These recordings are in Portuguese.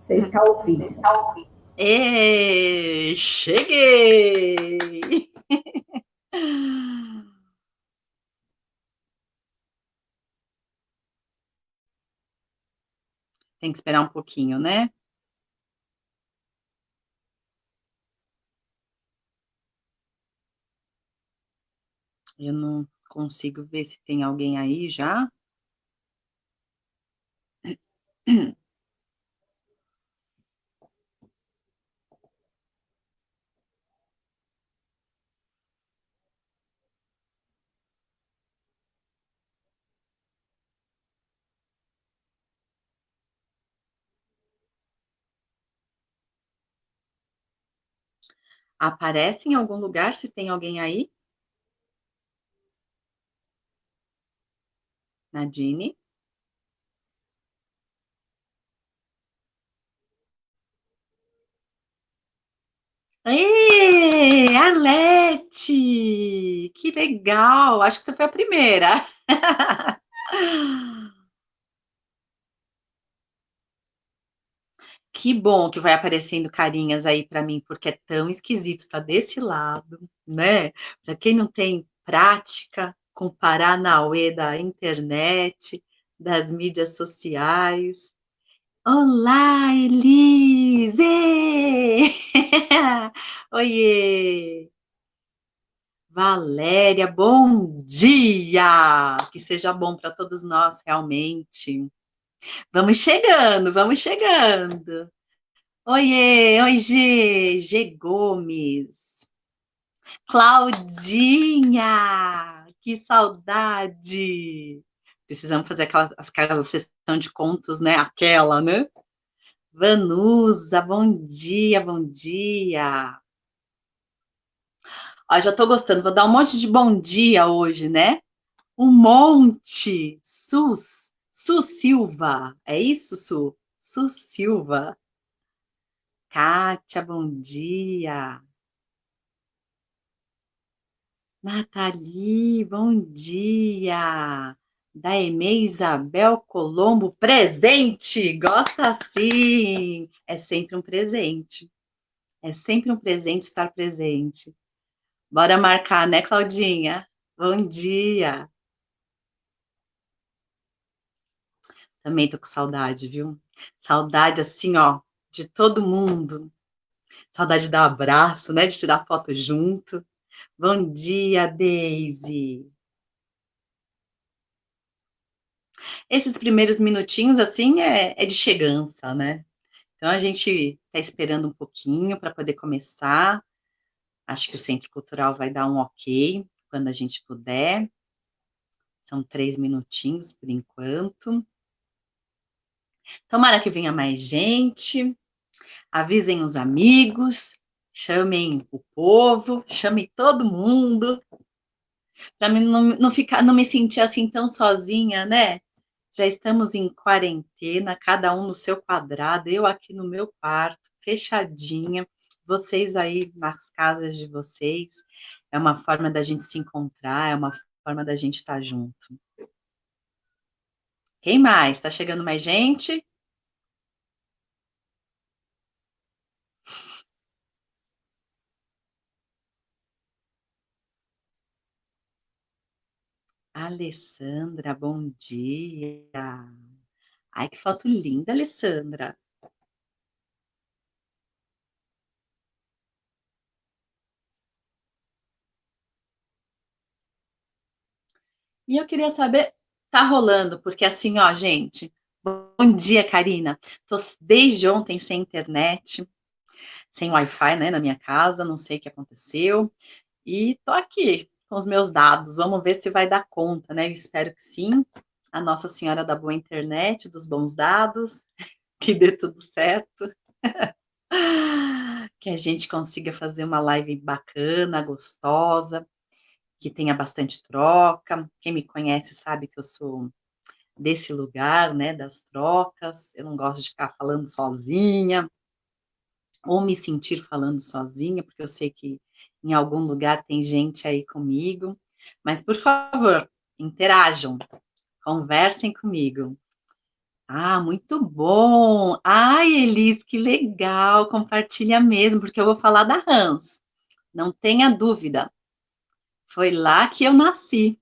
Você está ouvindo. Cheguei! Tem que esperar um pouquinho, né? Eu não consigo ver se tem alguém aí já. Aparece em algum lugar se tem alguém aí? Nadine? Ê, Arlete! Que legal! Acho que você foi a primeira. Que bom que vai aparecendo carinhas aí para mim, porque é tão esquisito estar desse lado, né? Para quem não tem prática com o Paranauê da internet, das mídias sociais. Olá, Elise! Oiê! Valéria, bom dia! Que seja bom para todos nós, realmente. Vamos chegando, vamos chegando. Oiê, oi, G Gomes. Claudinha, que saudade. Precisamos fazer aquela sessão de contos, né? Aquela, né? Vanusa, bom dia, bom dia. Ó, já tô gostando, vou dar um monte de bom dia hoje, né? Um monte. Su Silva. É isso, Su? Su Silva. Kátia, bom dia. Nathalie, bom dia. Daemê Isabel Colombo, presente. Gosta sim. É sempre um presente. É sempre um presente estar presente. Bora marcar, né, Claudinha? Bom dia. Também tô com saudade, viu? Saudade, assim, ó, de todo mundo. Saudade de dar abraço, né? De tirar foto junto. Bom dia, Daisy. Esses primeiros minutinhos, assim, é de chegança, né? Então, a gente tá esperando um pouquinho para poder começar. Acho que o Centro Cultural vai dar um ok quando a gente puder. São 3 minutinhos por enquanto. Tomara que venha mais gente. Avisem os amigos, chamem o povo, chamem todo mundo, para mim não me sentir assim tão sozinha, né? Já estamos em quarentena, cada um no seu quadrado, eu aqui no meu quarto, fechadinha, vocês aí nas casas de vocês. É uma forma da gente se encontrar, é uma forma da gente estar junto. Quem mais? Está chegando mais gente? Alessandra, bom dia. Ai, que foto linda, Alessandra. E eu queria saber, tá rolando, porque assim, ó, gente, bom dia, Karina. Tô desde ontem sem internet, sem Wi-Fi, né, na minha casa, não sei o que aconteceu, e tô aqui com os meus dados. Vamos ver se vai dar conta, né? Eu espero que sim. A Nossa Senhora da Boa Internet, dos bons dados, que dê tudo certo. Que a gente consiga fazer uma live bacana, gostosa, que tenha bastante troca. Quem me conhece sabe que eu sou desse lugar, né, das trocas. Eu não gosto de ficar falando sozinha ou me sentir falando sozinha, porque eu sei que em algum lugar tem gente aí comigo. Mas, por favor, interajam, conversem comigo. Ah, muito bom. Ai, Elis, que legal. Compartilha mesmo, porque eu vou falar da Hans. Não tenha dúvida. Foi lá que eu nasci.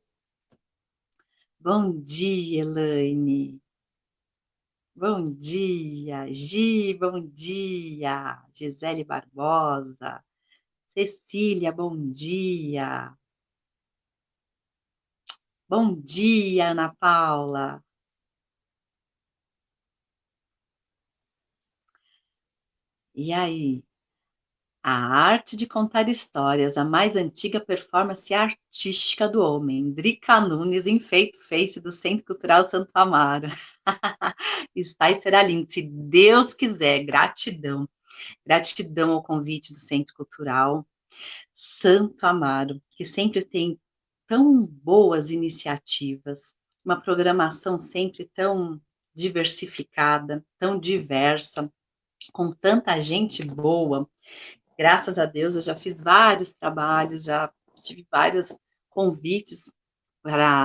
Bom dia, Elaine. Bom dia, Gi, bom dia. Gisele Barbosa. Cecília, bom dia. Bom dia, Ana Paula. E aí? A arte de contar histórias, a mais antiga performance artística do homem. Drica Nunes, enfeite face do Centro Cultural Santo Amaro. Está e será lindo, se Deus quiser. Gratidão. Gratidão ao convite do Centro Cultural Santo Amaro, que sempre tem tão boas iniciativas, uma programação sempre tão diversificada, tão diversa, com tanta gente boa. Graças a Deus, eu já fiz vários trabalhos, já tive vários convites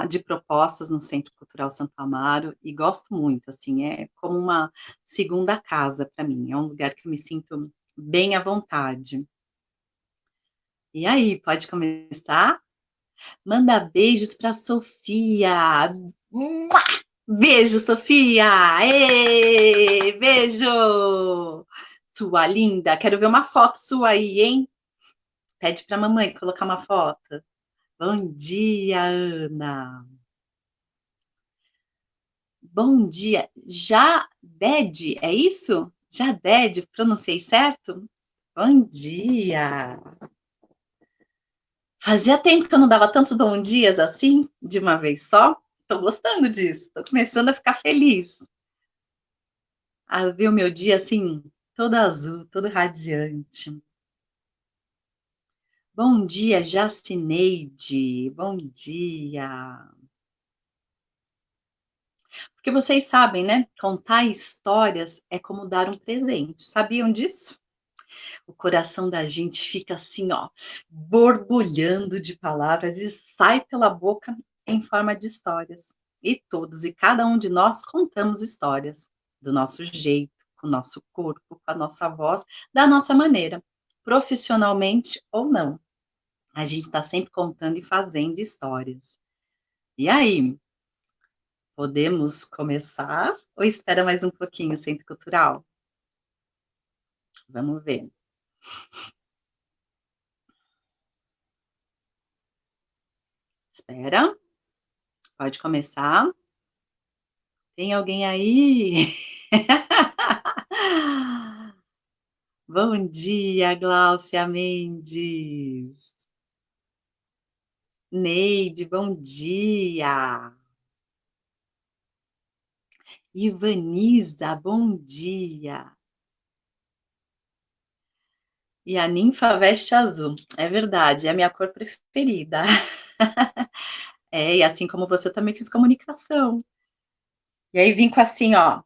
de propostas no Centro Cultural Santo Amaro e gosto muito, assim, é como uma segunda casa para mim, é um lugar que eu me sinto bem à vontade. E aí, pode começar? Manda beijos para Sofia. Mua! Beijo, Sofia! Ê, beijo! Sua linda, quero ver uma foto sua aí, hein? Pede para a mamãe colocar uma foto. Bom dia, Ana. Bom dia. Jaded, é isso? Jaded, pronunciei certo? Bom dia. Fazia tempo que eu não dava tantos bom dias assim, de uma vez só. Estou gostando disso, estou começando a ficar feliz. A ver o meu dia assim, todo azul, todo radiante. Bom dia, Jacineide. Bom dia. Porque vocês sabem, né? Contar histórias é como dar um presente. Sabiam disso? O coração da gente fica assim, ó, borbulhando de palavras e sai pela boca em forma de histórias. E todos e cada um de nós contamos histórias do nosso jeito, com o nosso corpo, com a nossa voz, da nossa maneira, profissionalmente ou não. A gente está sempre contando e fazendo histórias. E aí, podemos começar ou espera mais um pouquinho, Centro Cultural? Vamos ver. Espera, pode começar. Tem alguém aí? Bom dia, Gláucia Mendes. Neide, bom dia. Ivaniza, bom dia. E a ninfa veste azul. É verdade, é a minha cor preferida. É, e assim como você também fiz comunicação. E aí vim com assim, ó,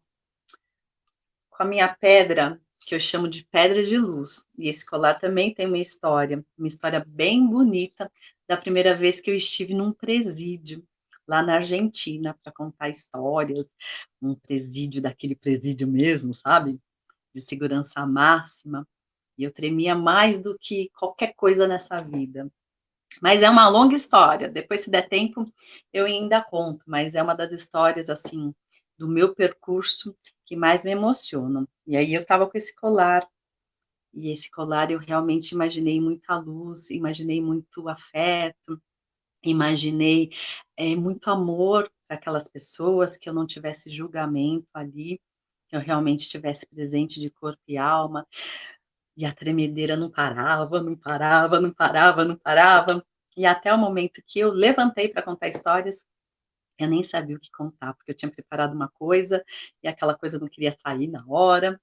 com a minha pedra, que eu chamo de pedra de luz. E esse colar também tem uma história bem bonita, da primeira vez que eu estive num presídio, lá na Argentina, para contar histórias, um presídio, daquele presídio mesmo, sabe? De segurança máxima. E eu tremia mais do que qualquer coisa nessa vida. Mas é uma longa história. Depois, se der tempo, eu ainda conto. Mas é uma das histórias, assim, do meu percurso que mais me emocionam. E aí eu estava com esse colar. E esse colar eu realmente imaginei muita luz, imaginei muito afeto, imaginei muito amor para aquelas pessoas, que eu não tivesse julgamento ali, que eu realmente estivesse presente de corpo e alma. E a tremedeira não parava, não parava, não parava, não parava. E até o momento que eu levantei para contar histórias, eu nem sabia o que contar, porque eu tinha preparado uma coisa e aquela coisa não queria sair na hora.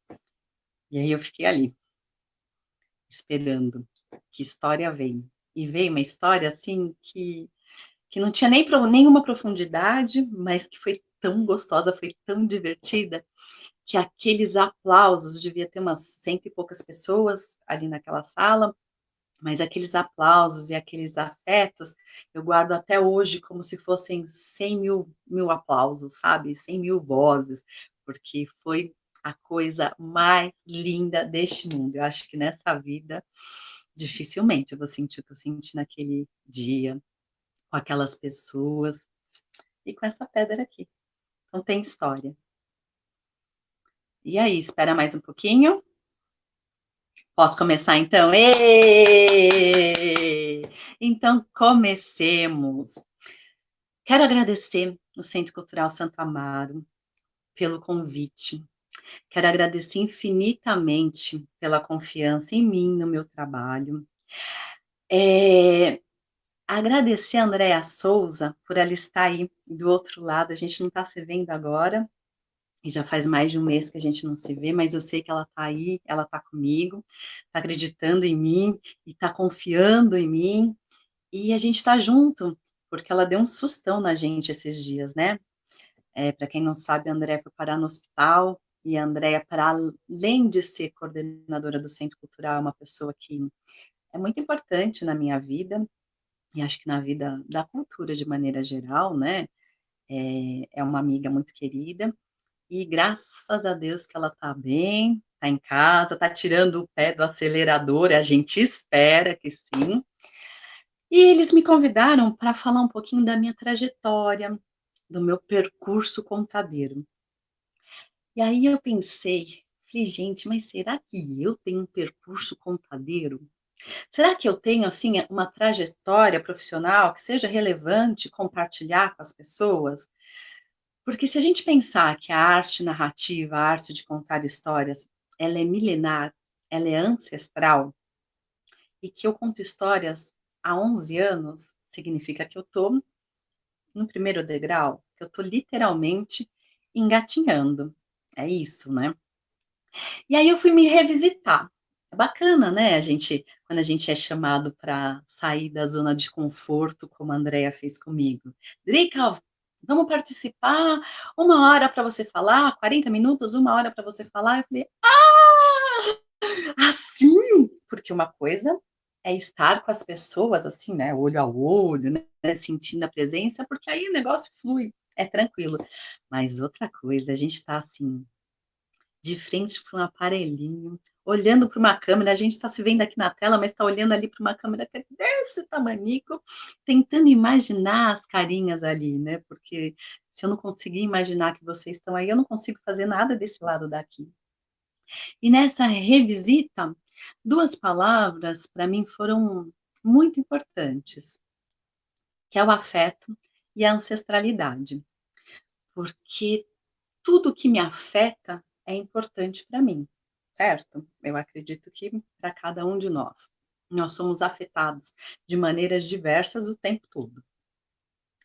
E aí eu fiquei ali, esperando que história vem. E veio uma história assim que não tinha nem nenhuma profundidade, mas que foi tão gostosa, foi tão divertida, que aqueles aplausos, devia ter umas cento e poucas pessoas ali naquela sala, mas aqueles aplausos e aqueles afetos, eu guardo até hoje como se fossem 100 mil aplausos, sabe? 100 mil vozes, porque foi a coisa mais linda deste mundo. Eu acho que nessa vida, dificilmente eu vou sentir o que eu senti naquele dia, com aquelas pessoas e com essa pedra aqui. Então tem história. E aí, espera mais um pouquinho? Posso começar então? Êêêê! Então, comecemos. Quero agradecer o Centro Cultural Santo Amaro pelo convite. Quero agradecer infinitamente pela confiança em mim, no meu trabalho. Agradecer a Andréa Souza por ela estar aí do outro lado. A gente não está se vendo agora, e já faz mais de um mês que a gente não se vê, mas eu sei que ela está aí, ela está comigo, está acreditando em mim e está confiando em mim. E a gente está junto, porque ela deu um sustão na gente esses dias, né? Para quem não sabe, a Andréa foi parar no hospital, e a Andréa, para além de ser coordenadora do Centro Cultural, é uma pessoa que é muito importante na minha vida, e acho que na vida da cultura de maneira geral, né? É uma amiga muito querida, e graças a Deus que ela está bem, está em casa, está tirando o pé do acelerador, a gente espera que sim. E eles me convidaram para falar um pouquinho da minha trajetória, do meu percurso contadeiro. E aí eu pensei, falei, gente, mas será que eu tenho um percurso contadeiro? Será que eu tenho, assim, uma trajetória profissional que seja relevante compartilhar com as pessoas? Porque se a gente pensar que a arte narrativa, a arte de contar histórias, ela é milenar, ela é ancestral, e que eu conto histórias há 11 anos, significa que eu estou no primeiro degrau, que eu estou literalmente engatinhando. É isso, né? E aí eu fui me revisitar. É bacana, né? Quando a gente é chamado para sair da zona de conforto, como a Andrea fez comigo. Drica, vamos participar, 1 hora para você falar, 40 minutos, 1 hora para você falar. Eu falei, assim? Porque uma coisa é estar com as pessoas, assim, né? Olho a olho, né? Sentindo a presença, porque aí o negócio flui, é tranquilo. Mas outra coisa, a gente está assim, de frente para um aparelhinho, olhando para uma câmera, a gente está se vendo aqui na tela, mas está olhando ali para uma câmera que é desse tamanico, tentando imaginar as carinhas ali, né? Porque se eu não conseguir imaginar que vocês estão aí, eu não consigo fazer nada desse lado daqui. E nessa revisita, 2 palavras para mim foram muito importantes, que é o afeto e a ancestralidade, porque tudo que me afeta é importante para mim, certo? Eu acredito que para cada um de nós somos afetados de maneiras diversas o tempo todo.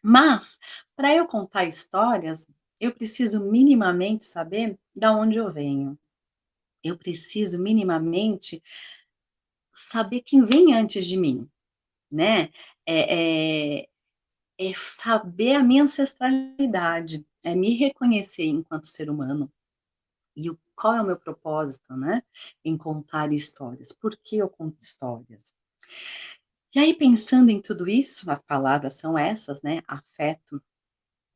Mas, para eu contar histórias, eu preciso minimamente saber da onde eu venho. Eu preciso minimamente saber quem vem antes de mim, né? É, é, é saber a minha ancestralidade, é me reconhecer enquanto ser humano. E qual é o meu propósito, né? Em contar histórias. Por que eu conto histórias? E aí, pensando em tudo isso, as palavras são essas, né? Afeto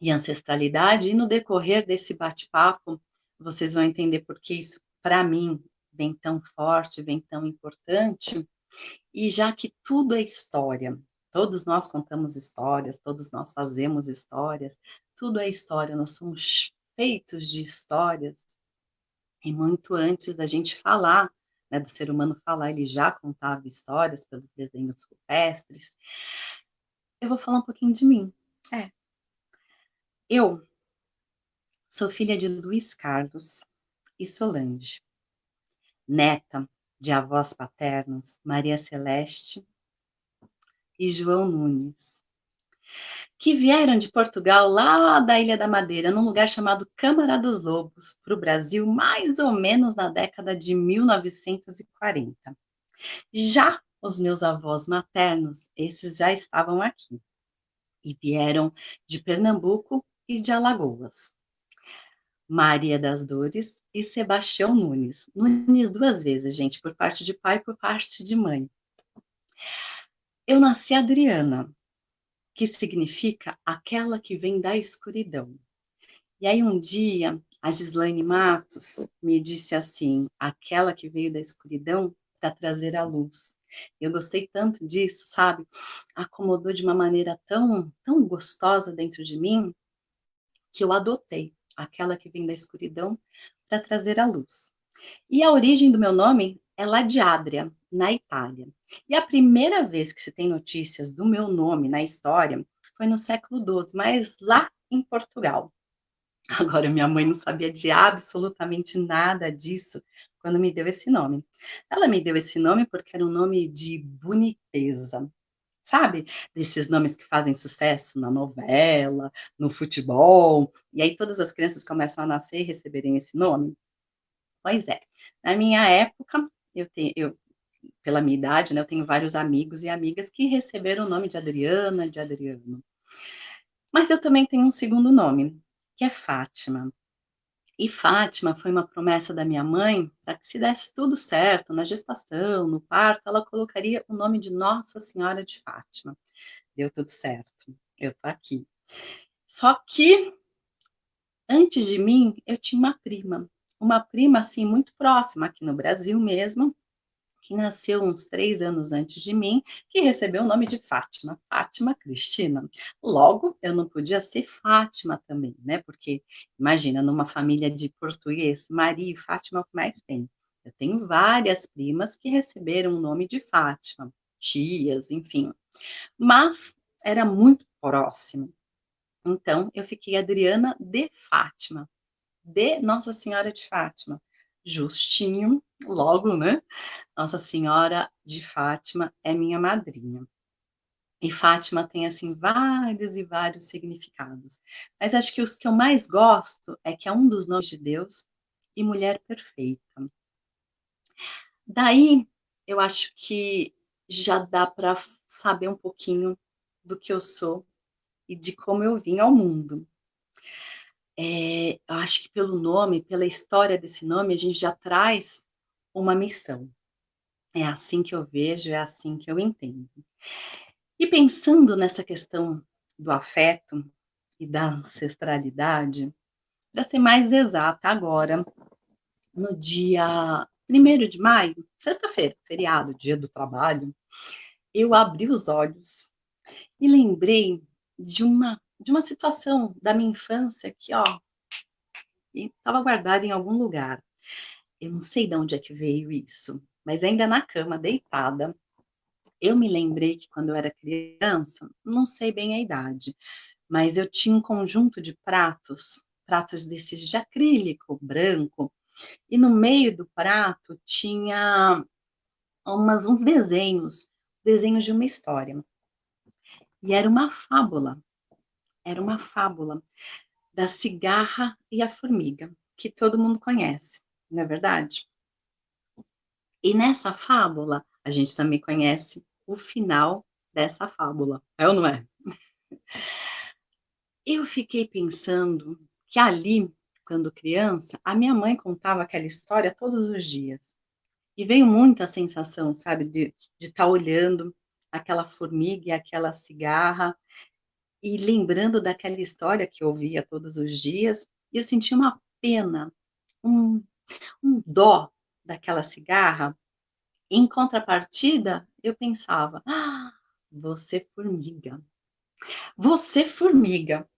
e ancestralidade, e no decorrer desse bate-papo, vocês vão entender por que isso, para mim, vem tão forte, vem tão importante, e já que tudo é história, todos nós contamos histórias, todos nós fazemos histórias, tudo é história, nós somos feitos de histórias, e muito antes da gente falar, né, do ser humano falar, ele já contava histórias pelos desenhos rupestres. Eu vou falar um pouquinho de mim. É, eu sou filha de Luiz Carlos e Solange, neta de avós paternos Maria Celeste e João Nunes, que vieram de Portugal, lá da Ilha da Madeira, num lugar chamado Câmara dos Lobos, para o Brasil, mais ou menos na década de 1940. Já os meus avós maternos, esses já estavam aqui, e vieram de Pernambuco e de Alagoas. Maria das Dores e Sebastião Nunes. Nunes 2 vezes, gente, por parte de pai e por parte de mãe. Eu nasci Adriana, que significa aquela que vem da escuridão. E aí um dia A Gislaine Matos me disse assim: aquela que veio da escuridão para trazer a luz. Eu gostei tanto disso, sabe? Acomodou de uma maneira tão gostosa dentro de mim que eu adotei aquela que vem da escuridão para trazer a luz. E a origem do meu nome é lá de Adria, na Itália. E a primeira vez que se tem notícias do meu nome na história foi no século XII, mas lá em Portugal. Agora, minha mãe não sabia de absolutamente nada disso quando me deu esse nome. Ela me deu esse nome porque era um nome de boniteza, sabe? Desses nomes que fazem sucesso na novela, no futebol, e aí todas as crianças começam a nascer e receberem esse nome. Pois é, na minha época, pela minha idade, né, eu tenho vários amigos e amigas que receberam o nome de Adriana, de Adriano. Mas eu também tenho um segundo nome, que é Fátima. E Fátima foi uma promessa da minha mãe para que se desse tudo certo na gestação, no parto, ela colocaria o nome de Nossa Senhora de Fátima. Deu tudo certo. Eu tô aqui. Só que antes de mim, eu tinha uma prima assim muito próxima aqui no Brasil mesmo, que nasceu uns 3 anos antes de mim, que recebeu o nome de Fátima, Fátima Cristina. Logo, eu não podia ser Fátima também, né? Porque, imagina, numa família de português, Maria e Fátima é o que mais tem. Eu tenho várias primas que receberam o nome de Fátima, tias, enfim. Mas era muito próximo. Então, eu fiquei Adriana de Fátima, de Nossa Senhora de Fátima. Justinho, logo, né? Nossa Senhora de Fátima é minha madrinha. E Fátima tem, assim, vários e vários significados. Mas acho que os que eu mais gosto é que é um dos nomes de Deus e mulher perfeita. Daí, eu acho que já dá para saber um pouquinho do que eu sou e de como eu vim ao mundo. Eu acho que pelo nome, pela história desse nome, a gente já traz uma missão. É assim que eu vejo, é assim que eu entendo. E pensando nessa questão do afeto e da ancestralidade, para ser mais exata, agora, no dia 1º de maio, sexta-feira, feriado, dia do trabalho, eu abri os olhos e lembrei de uma situação da minha infância que, ó, estava guardada em algum lugar. Eu não sei de onde é que veio isso, mas ainda na cama, deitada, eu me lembrei que quando eu era criança, não sei bem a idade, mas eu tinha um conjunto de pratos desses de acrílico branco, e no meio do prato tinha uns desenhos de uma história. E era uma fábula da cigarra e a formiga, que todo mundo conhece, não é verdade? E nessa fábula, a gente também conhece o final dessa fábula, é ou não é? Eu fiquei pensando que ali, quando criança, a minha mãe contava aquela história todos os dias. E veio muito a sensação, sabe, de estar olhando aquela formiga e aquela cigarra e lembrando daquela história que eu ouvia todos os dias, e eu senti uma pena, um, um dó daquela cigarra. Em contrapartida, eu pensava, você formiga. Você formiga.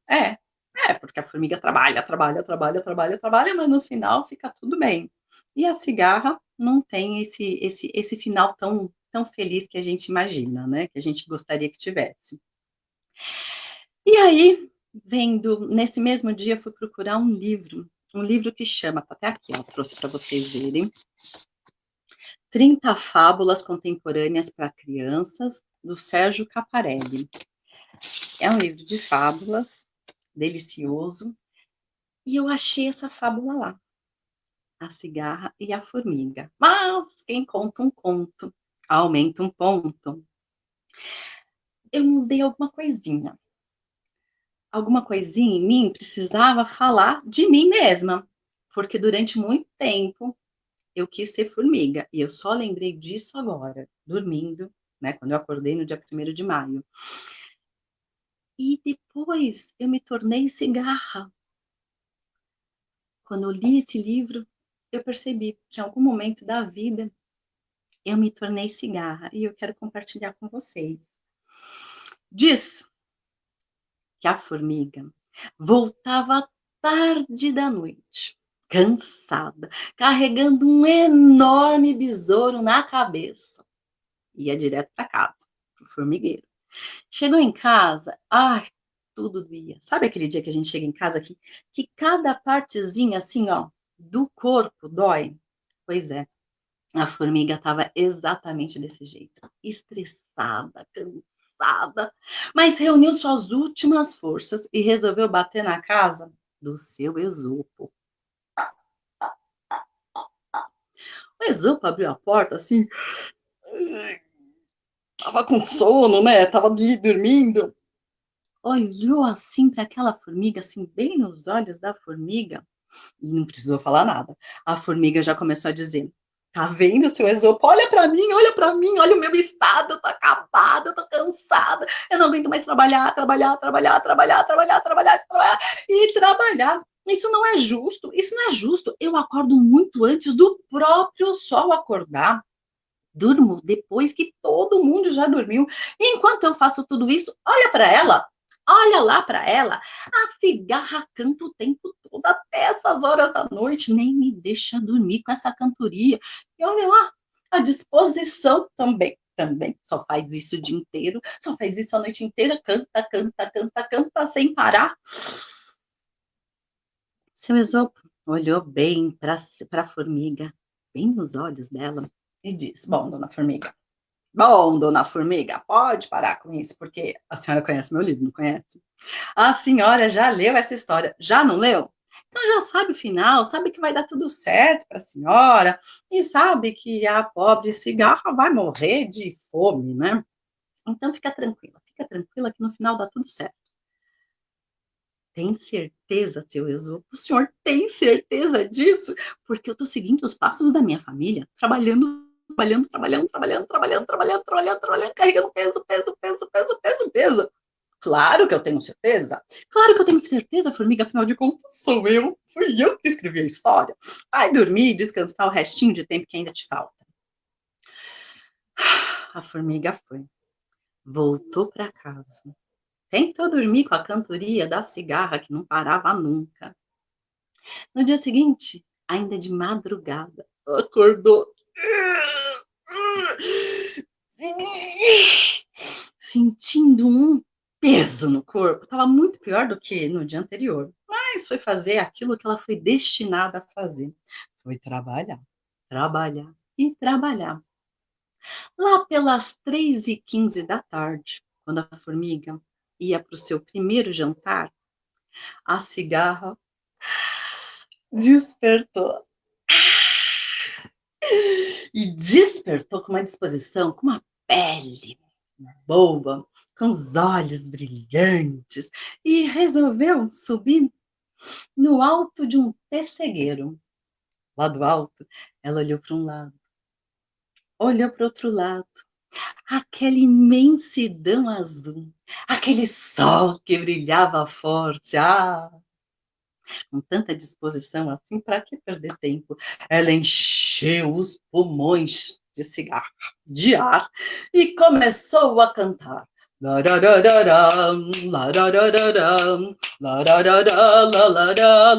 Porque a formiga trabalha, trabalha, trabalha, trabalha, trabalha, mas no final fica tudo bem. E a cigarra não tem esse final tão feliz que a gente imagina, né? Que a gente gostaria que tivesse. E aí, nesse mesmo dia, fui procurar um livro que chama, tá até aqui, ó, trouxe para vocês verem, 30 Fábulas Contemporâneas para Crianças, do Sérgio Caparelli. É um livro de fábulas, delicioso, e eu achei essa fábula lá, a cigarra e a formiga. Mas quem conta um conto, aumenta um ponto. Eu mudei alguma coisinha em mim precisava falar de mim mesma, porque durante muito tempo eu quis ser formiga, e eu só lembrei disso agora, dormindo, né, quando eu acordei no dia 1º de maio. E depois eu me tornei cigarra. Quando eu li esse livro, eu percebi que em algum momento da vida eu me tornei cigarra e eu quero compartilhar com vocês. Diz que a formiga voltava tarde da noite, cansada, carregando um enorme besouro na cabeça. Ia direto para casa, pro formigueiro. Chegou em casa, ai, tudo doía. Sabe aquele dia que a gente chega em casa que cada partezinha assim, ó, do corpo dói? Pois é, a formiga estava exatamente desse jeito, estressada, cansada, mas reuniu suas últimas forças e resolveu bater na casa do seu Esopo. O Esopo abriu a porta assim, tava com sono, né? Tava ali dormindo. Olhou assim para aquela formiga, assim, bem nos olhos da formiga, e não precisou falar nada. A formiga já começou a dizer: tá vendo, seu Esopo? Olha para mim, olha o meu estado, eu tô acabada, eu tô cansada, eu não aguento mais trabalhar e trabalhar. Isso não é justo, isso não é justo. Eu acordo muito antes do próprio sol acordar. Durmo depois que todo mundo já dormiu. E enquanto eu faço tudo isso, olha para ela, olha lá para ela, a cigarra canta o tempo todo, até essas horas da noite, nem me deixa dormir com essa cantoria. E olha lá, a disposição também, só faz isso o dia inteiro, só faz isso a noite inteira, canta, sem parar. Seu Esopo olhou bem para a formiga, bem nos olhos dela, e disse: Bom, dona Formiga, pode parar com isso, porque a senhora conhece meu livro, não conhece? A senhora já leu essa história, já não leu? Então já sabe o final, sabe que vai dar tudo certo para a senhora, e sabe que a pobre cigarra vai morrer de fome, né? Então fica tranquila que no final dá tudo certo. Tem certeza, seu Esopo? O senhor tem certeza disso? Porque eu estou seguindo os passos da minha família, trabalhando, carregando peso. Claro que eu tenho certeza. Claro que eu tenho certeza, formiga, afinal de contas, fui eu que escrevi a história. Vai dormir e descansar o restinho de tempo que ainda te falta. A formiga foi, voltou para casa. Tentou dormir com a cantoria da cigarra que não parava nunca. No dia seguinte, ainda de madrugada, acordou sentindo um peso no corpo. Estava muito pior do que no dia anterior, mas foi fazer aquilo que ela foi destinada a fazer. Foi trabalhar e trabalhar. Lá pelas 3h15 da tarde, quando a formiga ia para o seu primeiro jantar, a cigarra despertou. E despertou com uma disposição, com uma pele boa, com os olhos brilhantes, e resolveu subir no alto de um pessegueiro. Lá do alto, ela olhou para um lado, olhou para o outro lado, aquela imensidão azul, aquele sol que brilhava forte. Com tanta disposição assim, para que perder tempo? Ela encheu os pulmões de cigarro, de ar, e começou a cantar. Lararararam, lararararam, lararara, lararara,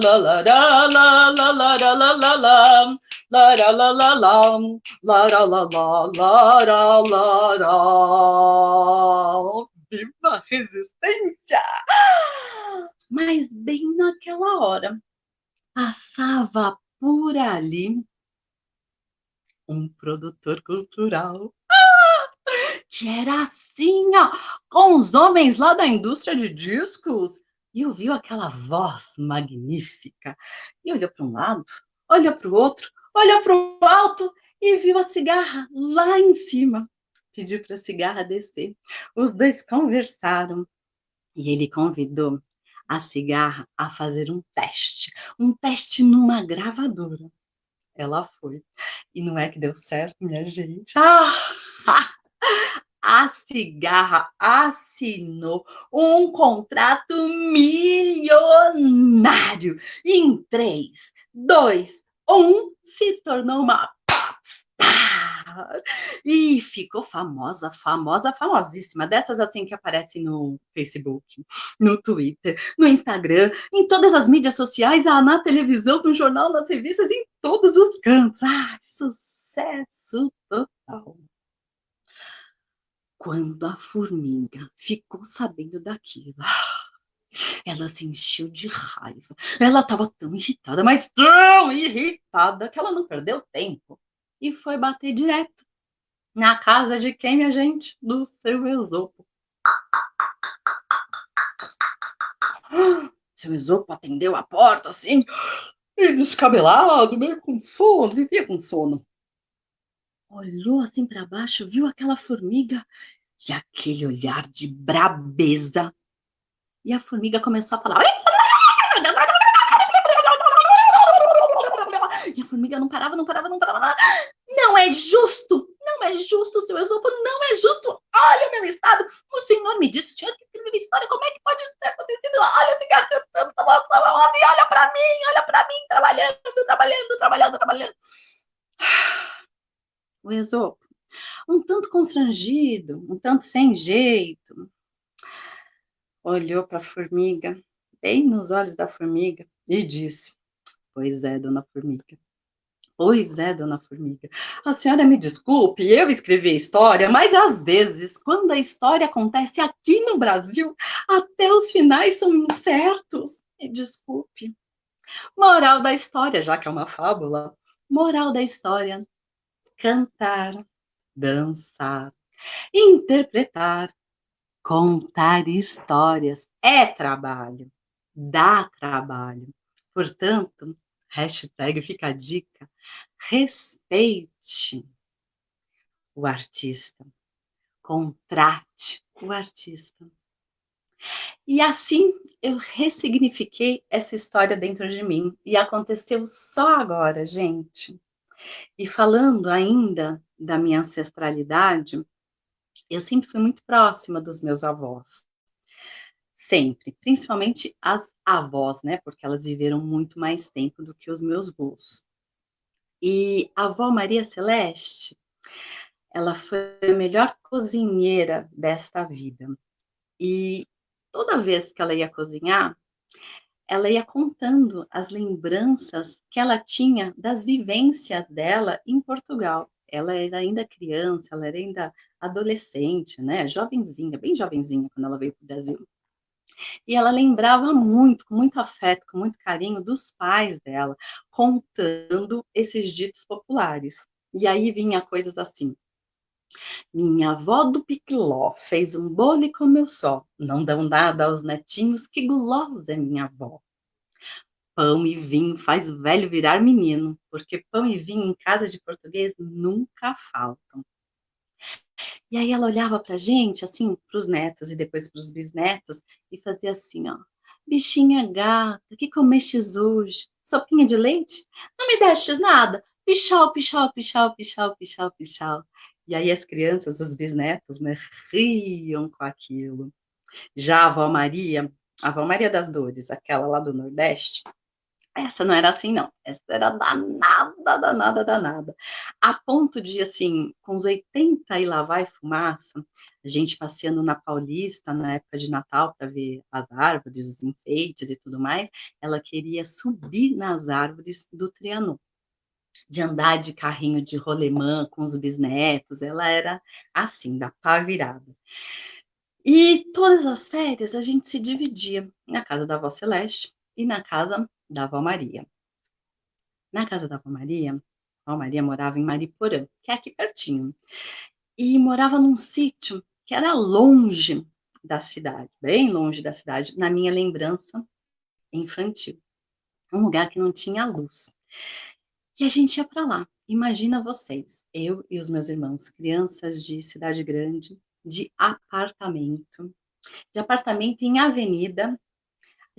lararalalam, laralala. Viva a resistência! Mas bem naquela hora, passava por ali um produtor cultural, que era assim, ó, com os homens lá da indústria de discos, e ouviu aquela voz magnífica, e olhou para um lado, olhou para o outro, olhou para o alto, e viu a cigarra lá em cima. Pediu para a cigarra descer. Os dois conversaram, e ele convidou a cigarra a fazer um teste numa gravadora. Ela foi. E não é que deu certo, minha gente. A cigarra assinou um contrato milionário. E em 3, 2, 1, se tornou uma popstar. E ficou famosa, famosa, famosíssima. Dessas assim que aparece no Facebook, no Twitter, no Instagram, em todas as mídias sociais, na televisão, no jornal, nas revistas, em todos os cantos. Sucesso total. Quando a formiga ficou sabendo daquilo, ela se encheu de raiva. Ela estava tão irritada, mas tão irritada, que ela não perdeu tempo e foi bater direto na casa de quem, minha gente? Do seu Esopo. Seu Esopo atendeu a porta assim, e descabelado, meio com sono, vivia com sono. Olhou assim para baixo, viu aquela formiga e aquele olhar de brabeza. E a formiga começou a falar. E a formiga não parava, não parava, não parava. Não é justo, não é justo, seu Esopo, não é justo. Olha o meu estado. O senhor me disse, o senhor que escreveu a história, como é que pode isso ter acontecido? Olha esse gato cantando, e olha para mim, trabalhando, trabalhando, trabalhando, trabalhando. O Esopo, um tanto constrangido, um tanto sem jeito, olhou para a formiga, bem nos olhos da formiga, e disse: Pois é, dona Formiga. Pois é, dona Formiga. A senhora me desculpe, eu escrevi a história, mas às vezes, quando a história acontece aqui no Brasil, até os finais são incertos. Me desculpe. Moral da história, já que é uma fábula. Moral da história: cantar, dançar, interpretar, contar histórias é trabalho, dá trabalho. Portanto, hashtag fica a dica, respeite o artista, contrate o artista. E assim eu ressignifiquei essa história dentro de mim. E aconteceu só agora, gente. E falando ainda da minha ancestralidade, eu sempre fui muito próxima dos meus avós. Sempre, principalmente as avós, né? Porque elas viveram muito mais tempo do que os meus avós. E a avó Maria Celeste, ela foi a melhor cozinheira desta vida. E toda vez que ela ia cozinhar, ela ia contando as lembranças que ela tinha das vivências dela em Portugal. Ela era ainda criança, ela era ainda adolescente, né? Jovenzinha, bem jovenzinha quando ela veio para o Brasil. E ela lembrava muito, com muito afeto, com muito carinho, dos pais dela, contando esses ditos populares. E aí vinha coisas assim: minha avó do Piquiló fez um bolo e comeu só. Não dão nada aos netinhos, que gulosa é minha avó. Pão e vinho faz o velho virar menino, porque pão e vinho em casa de português nunca faltam. E aí ela olhava pra gente, assim, pros netos e depois pros bisnetos, e fazia assim, ó. Bichinha gata, que comestes hoje? Sopinha de leite? Não me destes nada? Pichau, pichau, pichau, pichau, pichau, pichau. E aí as crianças, os bisnetos, né, riam com aquilo. Já a avó Maria das Dores, aquela lá do Nordeste, essa não era assim, não. Essa era danada, danada, danada. A ponto de, assim, com os 80 e lá vai fumaça, a gente passeando na Paulista, na época de Natal, para ver as árvores, os enfeites e tudo mais, ela queria subir nas árvores do Trianon, de andar de carrinho de rolemã com os bisnetos, ela era assim, da pá virada. E todas as férias a gente se dividia na casa da avó Celeste e na casa da avó Maria. Na casa da avó Maria, a avó Maria morava em Mariporã, que é aqui pertinho, e morava num sítio que era longe da cidade, bem longe da cidade, na minha lembrança infantil. Um lugar que não tinha luz. E a gente ia para lá. Imagina vocês, eu e os meus irmãos, crianças de cidade grande, de apartamento em avenida,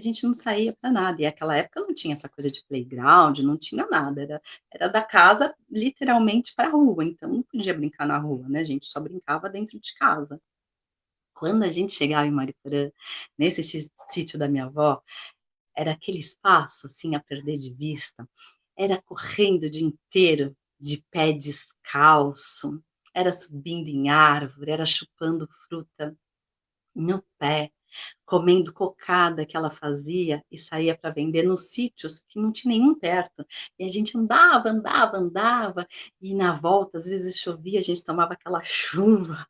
a gente não saía para nada. E naquela época não tinha essa coisa de playground, não tinha nada. Era da casa literalmente para a rua. Então não podia brincar na rua, né? A gente só brincava dentro de casa. Quando a gente chegava em Mariporã, nesse sítio da minha avó, era aquele espaço, assim, a perder de vista, era correndo o dia inteiro, de pé descalço, era subindo em árvore, era chupando fruta no pé, comendo cocada que ela fazia e saía para vender nos sítios que não tinha nenhum perto. E a gente andava, andava, andava, e na volta, às vezes chovia, a gente tomava aquela chuva,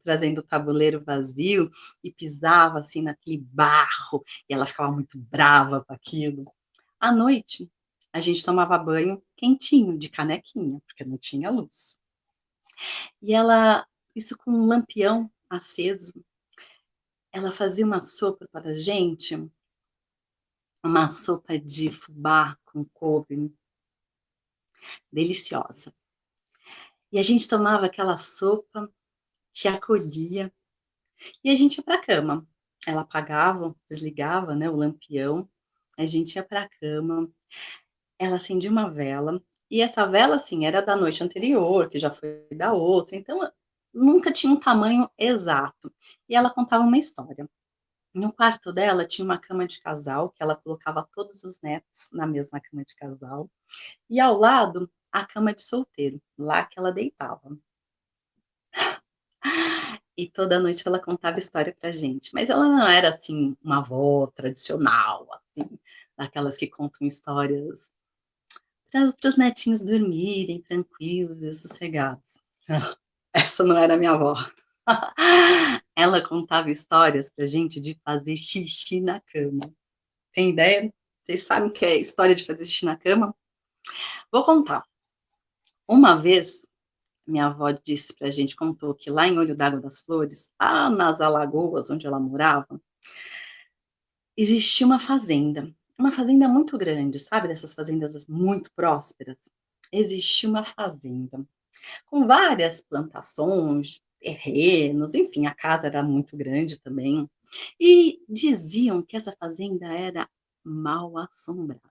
trazendo o tabuleiro vazio e pisava assim naquele barro, e ela ficava muito brava com aquilo. À noite, a gente tomava banho quentinho, de canequinha, porque não tinha luz. E ela, isso com um lampião aceso, ela fazia uma sopa para a gente, uma sopa de fubá com couve, deliciosa. E a gente tomava aquela sopa, te acolhia, e a gente ia para a cama. Ela apagava, desligava, né, o lampião, a gente ia para a cama, ela acendia uma vela, e essa vela, assim, era da noite anterior, que já foi da outra, então nunca tinha um tamanho exato. E ela contava uma história. No quarto dela tinha uma cama de casal, que ela colocava todos os netos na mesma cama de casal, e ao lado a cama de solteiro, lá que ela deitava. E toda noite ela contava história pra gente, mas ela não era assim uma avó tradicional, assim, daquelas que contam histórias para os netinhos dormirem tranquilos e sossegados. Essa não era minha avó. Ela contava histórias pra gente de fazer xixi na cama. Tem ideia? Vocês sabem o que é história de fazer xixi na cama? Vou contar. Uma vez, minha avó disse pra gente, contou que lá em Olho d'Água das Flores, lá nas Alagoas, onde ela morava, existia uma fazenda muito grande, sabe, dessas fazendas muito prósperas. Existia uma fazenda com várias plantações, terrenos, enfim, a casa era muito grande também. E diziam que essa fazenda era mal assombrada.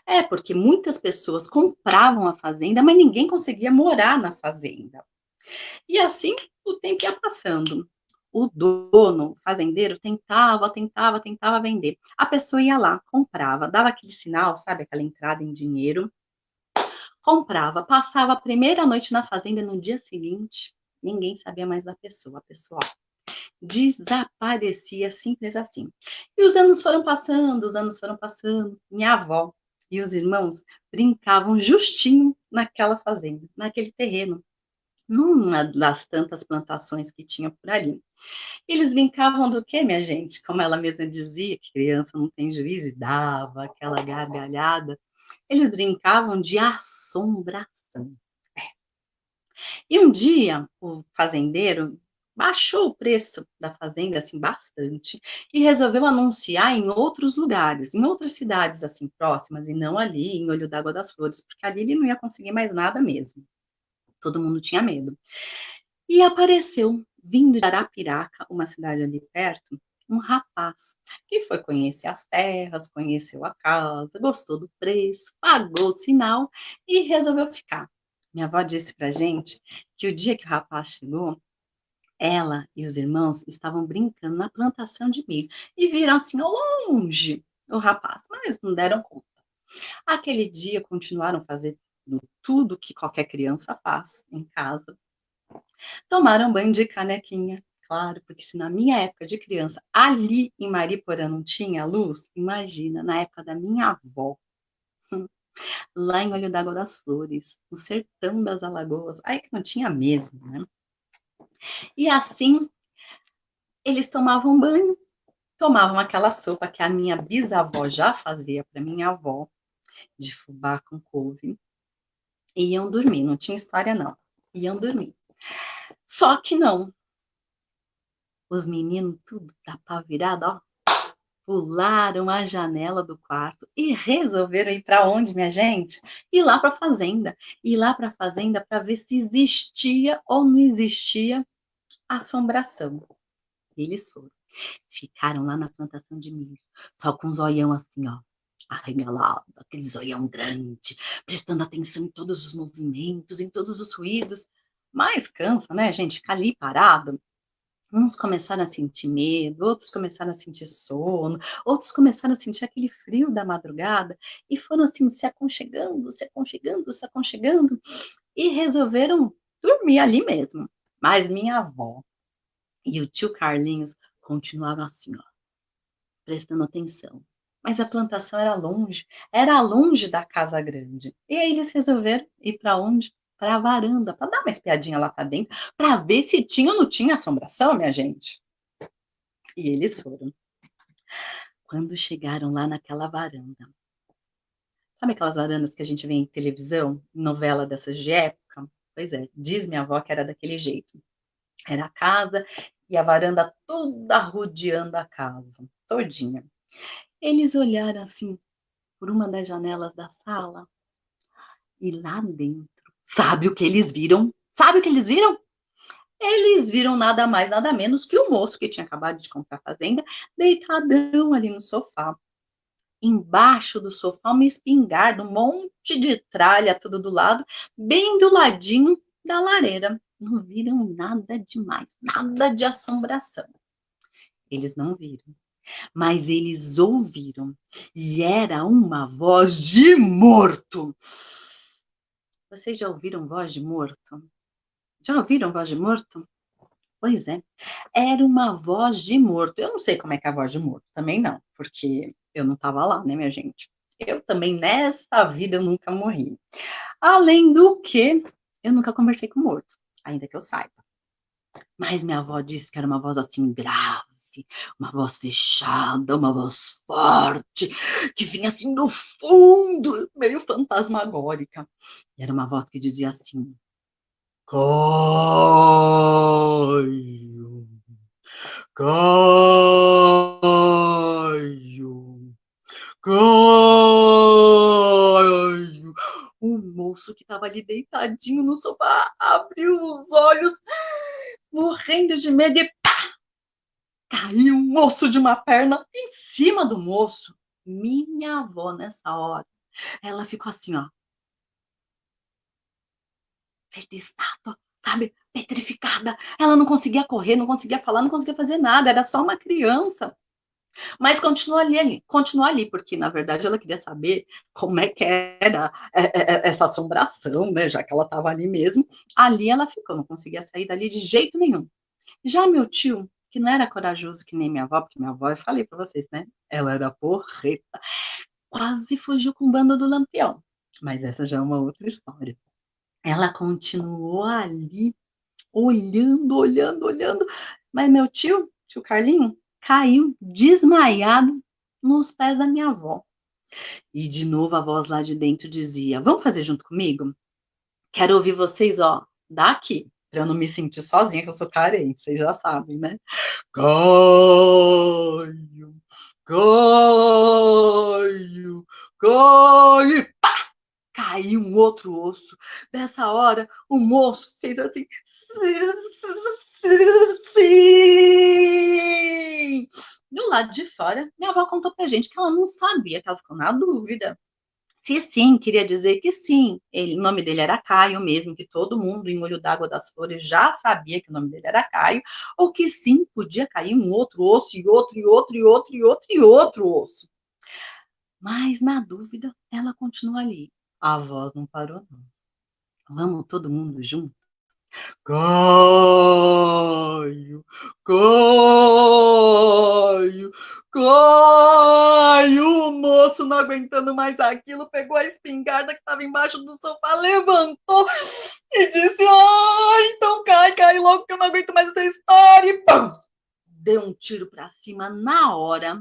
É, porque muitas pessoas compravam a fazenda, mas ninguém conseguia morar na fazenda. E assim o tempo ia passando. O dono, o fazendeiro, tentava vender. A pessoa ia lá, comprava, dava aquele sinal, sabe, aquela entrada em dinheiro, comprava, passava a primeira noite na fazenda, no dia seguinte, ninguém sabia mais da pessoa. A pessoa desaparecia, simples assim. E os anos foram passando. Minha avó e os irmãos brincavam justinho naquela fazenda, naquele terreno, numa das tantas plantações que tinha por ali. Eles brincavam do quê, minha gente? Como ela mesma dizia, que criança não tem juízo, e dava aquela gargalhada. Eles brincavam de assombração. E um dia, o fazendeiro baixou o preço da fazenda, assim, bastante, e resolveu anunciar em outros lugares, em outras cidades, assim, próximas, e não ali em Olho d'Água das Flores, porque ali ele não ia conseguir mais nada mesmo. Todo mundo tinha medo. E apareceu, vindo de Arapiraca, uma cidade ali perto, um rapaz que foi conhecer as terras, conheceu a casa, gostou do preço, pagou o sinal e resolveu ficar. Minha avó disse pra gente que o dia que o rapaz chegou, ela e os irmãos estavam brincando na plantação de milho e viram assim ao longe o rapaz, mas não deram conta. Aquele dia continuaram fazendo tudo que qualquer criança faz em casa. Tomaram banho de canequinha, claro, porque se na minha época de criança, ali em Mariporã não tinha luz, imagina, na época da minha avó, lá em Olho d'Água das Flores, no sertão das Alagoas, aí que não tinha mesmo, né? E assim, eles tomavam banho, tomavam aquela sopa que a minha bisavó já fazia para minha avó, de fubá com couve, e iam dormir, não tinha história não, iam dormir. Só que não, os meninos tudo da pá virada, ó, pularam a janela do quarto e resolveram ir para onde, minha gente? Ir lá para a fazenda. Ir lá para a fazenda para ver se existia ou não existia assombração. Eles foram. Ficaram lá na plantação de milho, só com um zoião assim, ó, arregalado, aquele zoião grande, prestando atenção em todos os movimentos, em todos os ruídos. Mas cansa, né, gente, ficar ali parado. Uns começaram a sentir medo, outros começaram a sentir sono, outros começaram a sentir aquele frio da madrugada e foram assim se aconchegando, se aconchegando, se aconchegando e resolveram dormir ali mesmo. Mas minha avó e o tio Carlinhos continuaram assim, ó, prestando atenção. Mas a plantação era longe da casa grande. E aí eles resolveram ir para onde? Para a varanda, para dar uma espiadinha lá para dentro, para ver se tinha ou não tinha assombração, minha gente. E eles foram. Quando chegaram lá naquela varanda, sabe aquelas varandas que a gente vê em televisão, novela dessas de época? Pois é, diz minha avó que era daquele jeito. Era a casa e a varanda toda rodeando a casa, todinha. Eles olharam assim por uma das janelas da sala e lá dentro, sabe o que eles viram? Sabe o que eles viram? Eles viram nada mais, nada menos que o moço que tinha acabado de comprar a fazenda, deitadão ali no sofá. Embaixo do sofá, uma espingarda, um monte de tralha, tudo do lado, bem do ladinho da lareira. Não viram nada demais, nada de assombração. Eles não viram, mas eles ouviram. E era uma voz de morto. Vocês já ouviram voz de morto? Já ouviram voz de morto? Pois é, era uma voz de morto. Eu não sei como é que é a voz de morto, também não, porque eu não estava lá, né, minha gente? Eu também, nessa vida, eu nunca morri. Além do que, eu nunca conversei com morto, ainda que eu saiba. Mas minha avó disse que era uma voz assim grave, uma voz fechada, uma voz forte, que vinha assim do fundo, meio fantasmagórica. E era uma voz que dizia assim: Caio, Caio, Caio. O moço que estava ali deitadinho no sofá abriu os olhos, morrendo de medo, e caiu um osso de uma perna em cima do moço. Minha avó, nessa hora, ela ficou assim, ó, feita estátua, sabe? Petrificada. Ela não conseguia correr, não conseguia falar, não conseguia fazer nada, era só uma criança. Mas continua ali, porque na verdade ela queria saber como é que era essa assombração, né? Já que ela estava ali mesmo. Ali ela ficou, não conseguia sair dali de jeito nenhum. Já meu tio, que não era corajoso que nem minha avó, porque minha avó, eu falei para vocês, né? Ela era porreta, quase fugiu com o bando do Lampião. Mas essa já é uma outra história. Ela continuou ali, olhando, olhando, olhando. Mas meu tio Carlinho, caiu desmaiado nos pés da minha avó. E de novo a voz lá de dentro dizia: Vamos fazer junto comigo? Quero ouvir vocês, ó, daqui, para eu não me sentir sozinha, que eu sou carente, vocês já sabem, né? Caio, Caio, Caio. Caiu um outro osso. Nessa hora, o moço fez assim: sim! Do lado de fora, minha avó contou pra gente que ela não sabia, que ela ficou na dúvida. Se sim, queria dizer que sim. O nome dele era Caio mesmo, que todo mundo em Olho d'Água das Flores já sabia que o nome dele era Caio, ou que sim, podia cair um outro osso, e outro, e outro, e outro, e outro, e outro osso. Mas, na dúvida, ela continua ali. A voz não parou, não. Vamos todo mundo junto? Caio, Caio, Caio! O moço, não aguentando mais aquilo, pegou a espingarda que estava embaixo do sofá, levantou e disse: Ah, então cai, cai logo que eu não aguento mais essa história. E pam! Deu um tiro para cima na hora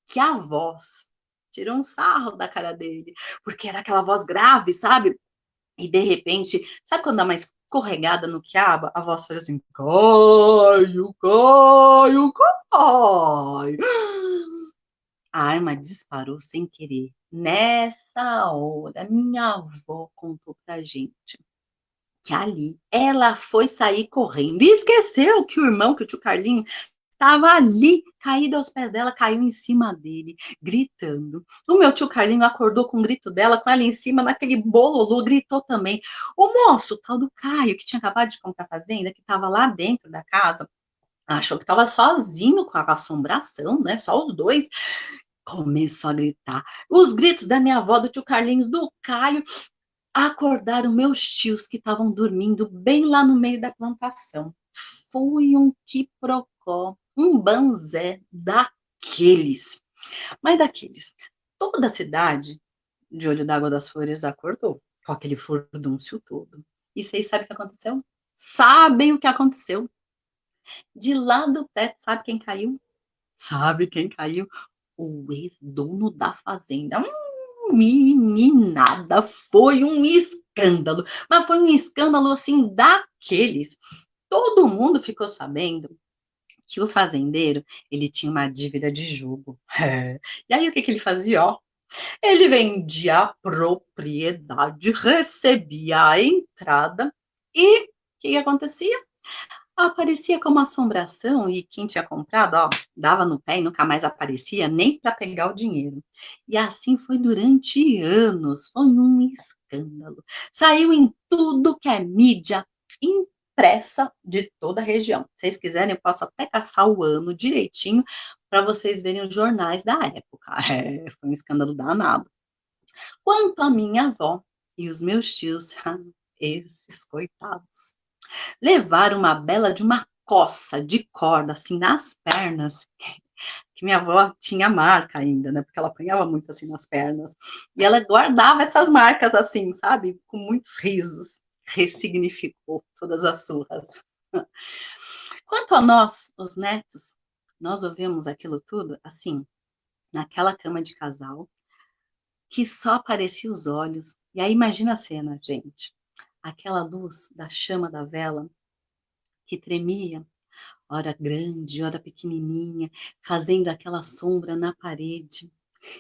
que a voz tirou um sarro da cara dele, porque era aquela voz grave, sabe? E de repente, sabe quando dá uma escorregada no quiabo? A voz faz assim: Caio, Caio, Caio. A arma disparou sem querer. Nessa hora, minha avó contou pra gente que ali ela foi sair correndo e esqueceu que o irmão, que o tio Carlinho, estava ali, caído aos pés dela, caiu em cima dele, gritando. O meu tio Carlinho acordou com o grito dela, com ela em cima, naquele bololô, gritou também. O moço, o tal do Caio, que tinha acabado de comprar a fazenda, que estava lá dentro da casa, achou que estava sozinho com a assombração, né? Só os dois. Começou a gritar. Os gritos da minha avó, do tio Carlinhos, do Caio, acordaram meus tios que estavam dormindo bem lá no meio da plantação. Foi um quiprocó, um banzé daqueles. Mas daqueles. Toda a cidade de Olho d'Água das Flores acordou com aquele furdúncio todo. E vocês sabem o que aconteceu? Sabem o que aconteceu? De lá do teto, sabe quem caiu? Sabe quem caiu? O ex-dono da fazenda. Meninada, foi um escândalo. Mas foi um escândalo, assim, daqueles. Todo mundo ficou sabendo que o fazendeiro, ele tinha uma dívida de jogo. É. E aí, o que ele fazia? Ó, ele vendia a propriedade, recebia a entrada e o que acontecia? Aparecia como assombração e quem tinha comprado, ó, dava no pé e nunca mais aparecia, nem para pegar o dinheiro. E assim foi durante anos, foi um escândalo. Saiu em tudo que é mídia impressa de toda a região. Se vocês quiserem, eu posso até caçar o ano direitinho para vocês verem os jornais da época. É, foi um escândalo danado. Quanto à minha avó e os meus tios, esses coitados levaram uma bela de uma coça de corda, assim, nas pernas, que minha avó tinha marca ainda, né, porque ela apanhava muito, assim, nas pernas, e ela guardava essas marcas, assim, sabe, com muitos risos, ressignificou todas as surras. Quanto a nós, os netos, nós ouvimos aquilo tudo, assim, naquela cama de casal, que só aparecia os olhos, e aí imagina a cena, gente, aquela luz da chama da vela, que tremia, ora grande, ora pequenininha, fazendo aquela sombra na parede.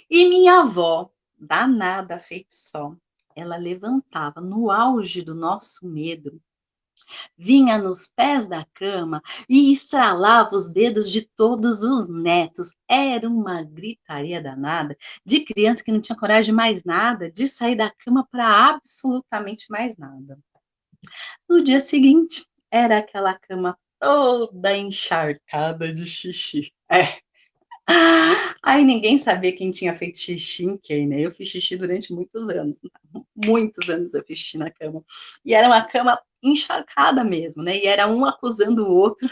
E minha avó, danada, feito só, ela levantava no auge do nosso medo, vinha nos pés da cama e estralava os dedos de todos os netos. Era uma gritaria danada de criança que não tinha coragem de mais nada, de sair da cama para absolutamente mais nada. No dia seguinte, era aquela cama toda encharcada de xixi. É. Aí ninguém sabia quem tinha feito xixi em quem, né? Eu fiz xixi durante muitos anos. Muitos anos eu fiz xixi na cama. E era uma cama encharcada mesmo, né? E era um acusando o outro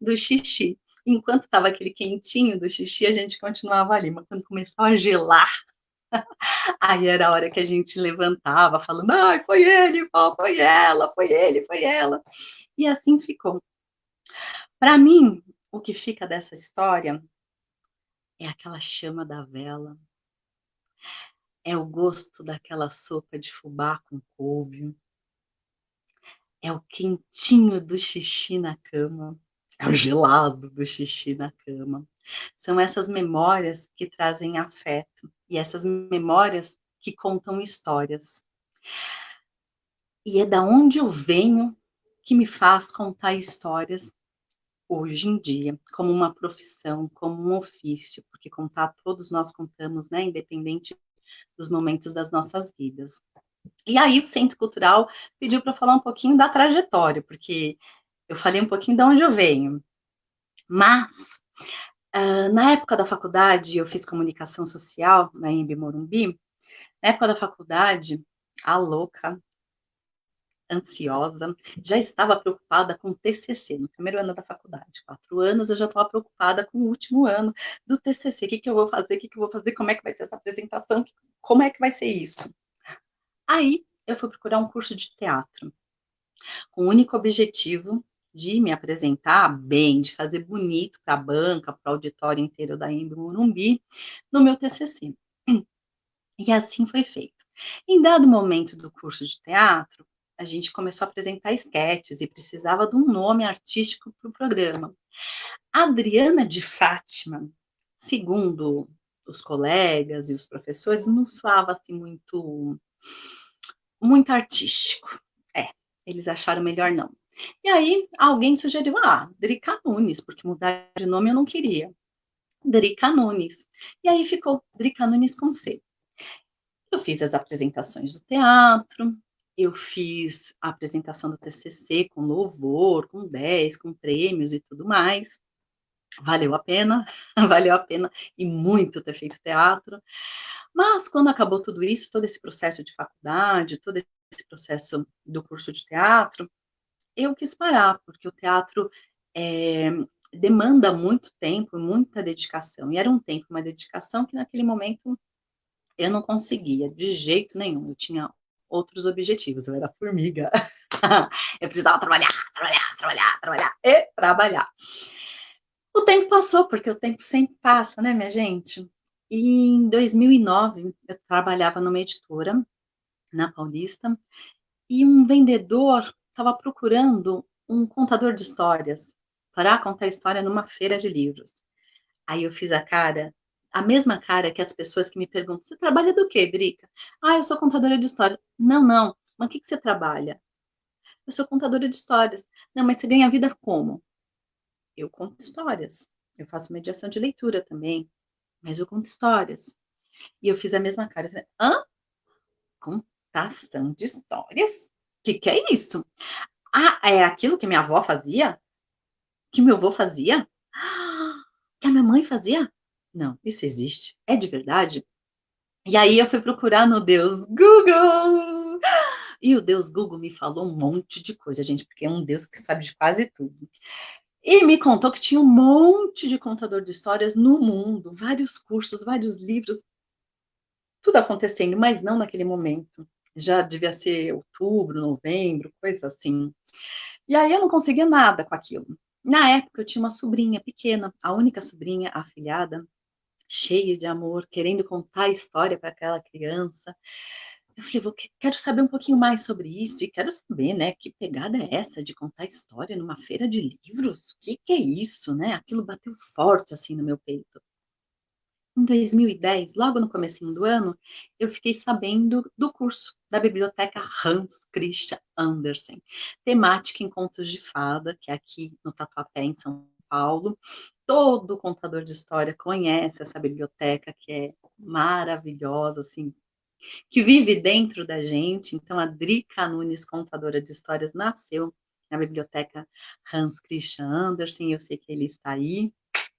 do xixi. Enquanto estava aquele quentinho do xixi, a gente continuava ali. Mas quando começou a gelar, aí era a hora que a gente levantava, falando: ai, foi ele, foi ela, foi ele, foi ela. E assim ficou. Para mim, o que fica dessa história é aquela chama da vela, é o gosto daquela sopa de fubá com couve, é o quentinho do xixi na cama, é o gelado do xixi na cama. São essas memórias que trazem afeto e essas memórias que contam histórias. E é da onde eu venho que me faz contar histórias hoje em dia, como uma profissão, como um ofício, porque contar todos nós contamos, né, independente dos momentos das nossas vidas. E aí o Centro Cultural pediu para falar um pouquinho da trajetória, porque eu falei um pouquinho de onde eu venho, mas na época da faculdade, eu fiz comunicação social na Embi Morumbi, na época da faculdade, a louca, ansiosa, já estava preocupada com o TCC, no primeiro ano da faculdade. 4 anos eu já estava preocupada com o último ano do TCC. O que eu vou fazer? O que eu vou fazer? Como é que vai ser essa apresentação? Como é que vai ser isso? Aí eu fui procurar um curso de teatro, com o único objetivo de me apresentar bem, de fazer bonito para a banca, para o auditório inteiro da Embi Morumbi, no meu TCC. E assim foi feito. Em dado momento do curso de teatro, a gente começou a apresentar esquetes e precisava de um nome artístico para o programa. Adriana de Fátima, segundo os colegas e os professores, não soava assim muito artístico. É, eles acharam melhor não. E aí alguém sugeriu, Drica Nunes, porque mudar de nome eu não queria. Drica Nunes. E aí ficou Drica Nunes com C. Eu fiz as apresentações do teatro, eu fiz a apresentação do TCC com louvor, com 10, com prêmios e tudo mais. Valeu a pena, valeu a pena e muito ter feito teatro. Mas quando acabou tudo isso, todo esse processo de faculdade, todo esse processo do curso de teatro, eu quis parar, porque o teatro demanda muito tempo, muita dedicação. E era um tempo, uma dedicação que naquele momento eu não conseguia, de jeito nenhum. Eu tinha outros objetivos, eu era formiga. Eu precisava trabalhar, trabalhar, trabalhar, trabalhar e trabalhar. O tempo passou, porque o tempo sempre passa, né, minha gente? E em 2009, eu trabalhava numa editora, na Paulista, e um vendedor estava procurando um contador de histórias para contar história numa feira de livros. Aí eu fiz a mesma cara que as pessoas que me perguntam: você trabalha do quê, Drica? Eu sou contadora de histórias. Não, não. Mas o que você trabalha? Eu sou contadora de histórias. Não, mas você ganha vida como? Eu conto histórias. Eu faço mediação de leitura também, mas eu conto histórias. E eu fiz a mesma cara. Eu falei, contação de histórias? Que é isso? É aquilo que minha avó fazia? Que meu avô fazia? Que a minha mãe fazia? Não, isso existe. É de verdade? E aí eu fui procurar no Deus Google. E o Deus Google me falou um monte de coisa, gente, porque é um Deus que sabe de quase tudo. E me contou que tinha um monte de contador de histórias no mundo, vários cursos, vários livros, tudo acontecendo, mas não naquele momento. Já devia ser outubro, novembro, coisa assim. E aí eu não conseguia nada com aquilo. Na época eu tinha uma sobrinha pequena, a única sobrinha afilhada, cheia de amor, querendo contar a história para aquela criança. Eu falei, quero saber um pouquinho mais sobre isso e quero saber, né, que pegada é essa de contar história numa feira de livros? O que é isso, né? Aquilo bateu forte assim no meu peito. Em 2010, logo no comecinho do ano, eu fiquei sabendo do curso da biblioteca Hans Christian Andersen, temática em contos de fada, que é aqui no Tatuapé, em São Paulo. Todo contador de história conhece essa biblioteca, que é maravilhosa, assim, que vive dentro da gente. Então, a Drica Nunes, contadora de histórias, nasceu na biblioteca Hans Christian Andersen, eu sei que ele está aí.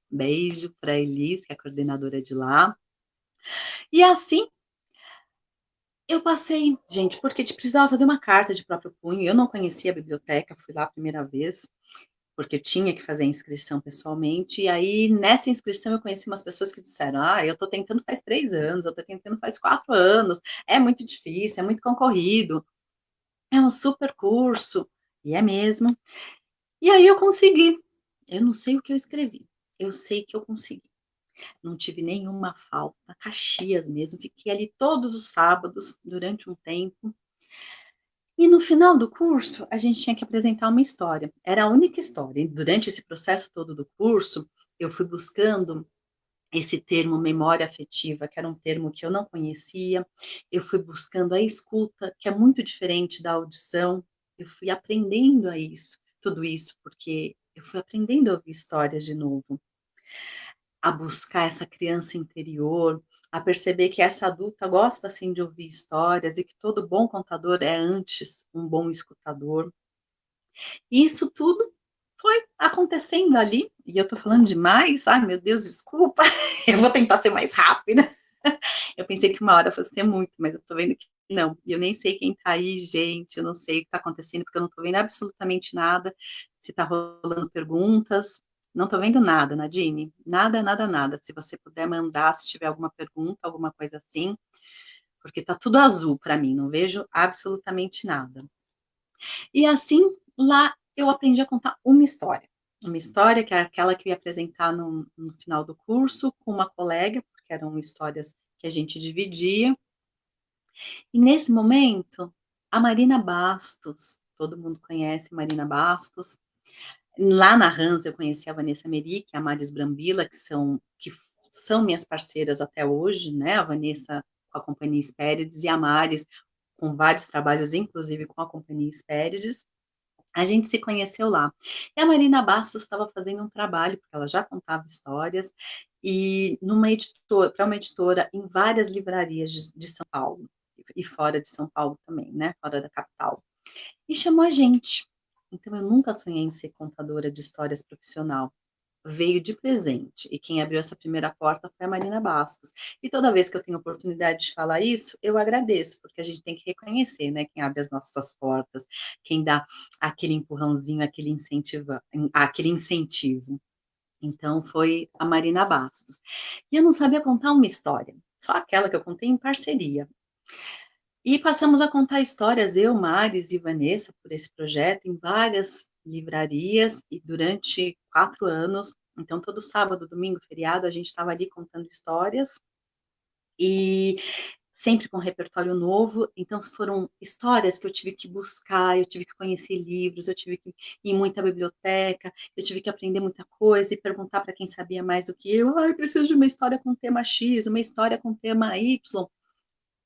Beijo para a Elis, que é a coordenadora de lá. E assim, eu passei, gente, porque precisava fazer uma carta de próprio punho. Eu não conhecia a biblioteca, fui lá a primeira vez, porque eu tinha que fazer a inscrição pessoalmente. E aí, nessa inscrição, eu conheci umas pessoas que disseram: eu estou tentando faz 3 anos, eu estou tentando faz 4 anos, é muito difícil, é muito concorrido, é um super curso. E é mesmo. E aí eu consegui. Eu não sei o que eu escrevi, eu sei que eu consegui. Não tive nenhuma falta, Caxias mesmo, fiquei ali todos os sábados durante um tempo. E no final do curso, a gente tinha que apresentar uma história. Era a única história. E durante esse processo todo do curso, eu fui buscando esse termo memória afetiva, que era um termo que eu não conhecia. Eu fui buscando a escuta, que é muito diferente da audição. Eu fui aprendendo tudo isso, porque eu fui aprendendo a ouvir histórias de novo, a buscar essa criança interior, a perceber que essa adulta gosta assim de ouvir histórias e que todo bom contador é antes um bom escutador. E isso tudo foi acontecendo ali, e eu tô falando demais, ai meu Deus, desculpa, eu vou tentar ser mais rápida. Eu pensei que uma hora fosse ser muito, mas eu tô vendo que não, e eu nem sei quem tá aí, gente, eu não sei o que tá acontecendo, porque eu não tô vendo absolutamente nada, se tá rolando perguntas, não tô vendo nada, Nadine, nada, nada, nada, se você puder mandar, se tiver alguma pergunta, alguma coisa assim, porque tá tudo azul para mim, não vejo absolutamente nada. E assim, lá eu aprendi a contar uma história que é aquela que eu ia apresentar no final do curso com uma colega, porque eram histórias que a gente dividia. E nesse momento, a Marina Bastos, todo mundo conhece Marina Bastos. Lá na Hans eu conheci a Vanessa Meric, a Maris Brambila, que são minhas parceiras até hoje, né? A Vanessa com a Companhia Hespérides e a Maris com vários trabalhos, inclusive com a Companhia Hespérides. A gente se conheceu lá. E a Marina Bastos estava fazendo um trabalho, porque ela já contava histórias, e numa editora, para uma editora em várias livrarias de São Paulo, e fora de São Paulo também, né? Fora da capital. E chamou a gente. Então, eu nunca sonhei em ser contadora de histórias profissional. Veio de presente. E quem abriu essa primeira porta foi a Marina Bastos. E toda vez que eu tenho oportunidade de falar isso, eu agradeço, porque a gente tem que reconhecer, né, quem abre as nossas portas, quem dá aquele empurrãozinho, aquele incentivo. Então, foi a Marina Bastos. E eu não sabia contar uma história, só aquela que eu contei em parceria. E passamos a contar histórias, eu, Maris e Vanessa, por esse projeto, em várias livrarias, e durante 4 anos. Então, todo sábado, domingo, feriado, a gente estava ali contando histórias, e sempre com repertório novo. Então, foram histórias que eu tive que buscar, eu tive que conhecer livros, eu tive que ir em muita biblioteca, eu tive que aprender muita coisa e perguntar para quem sabia mais do que eu. Ah, eu preciso de uma história com tema X, uma história com tema Y.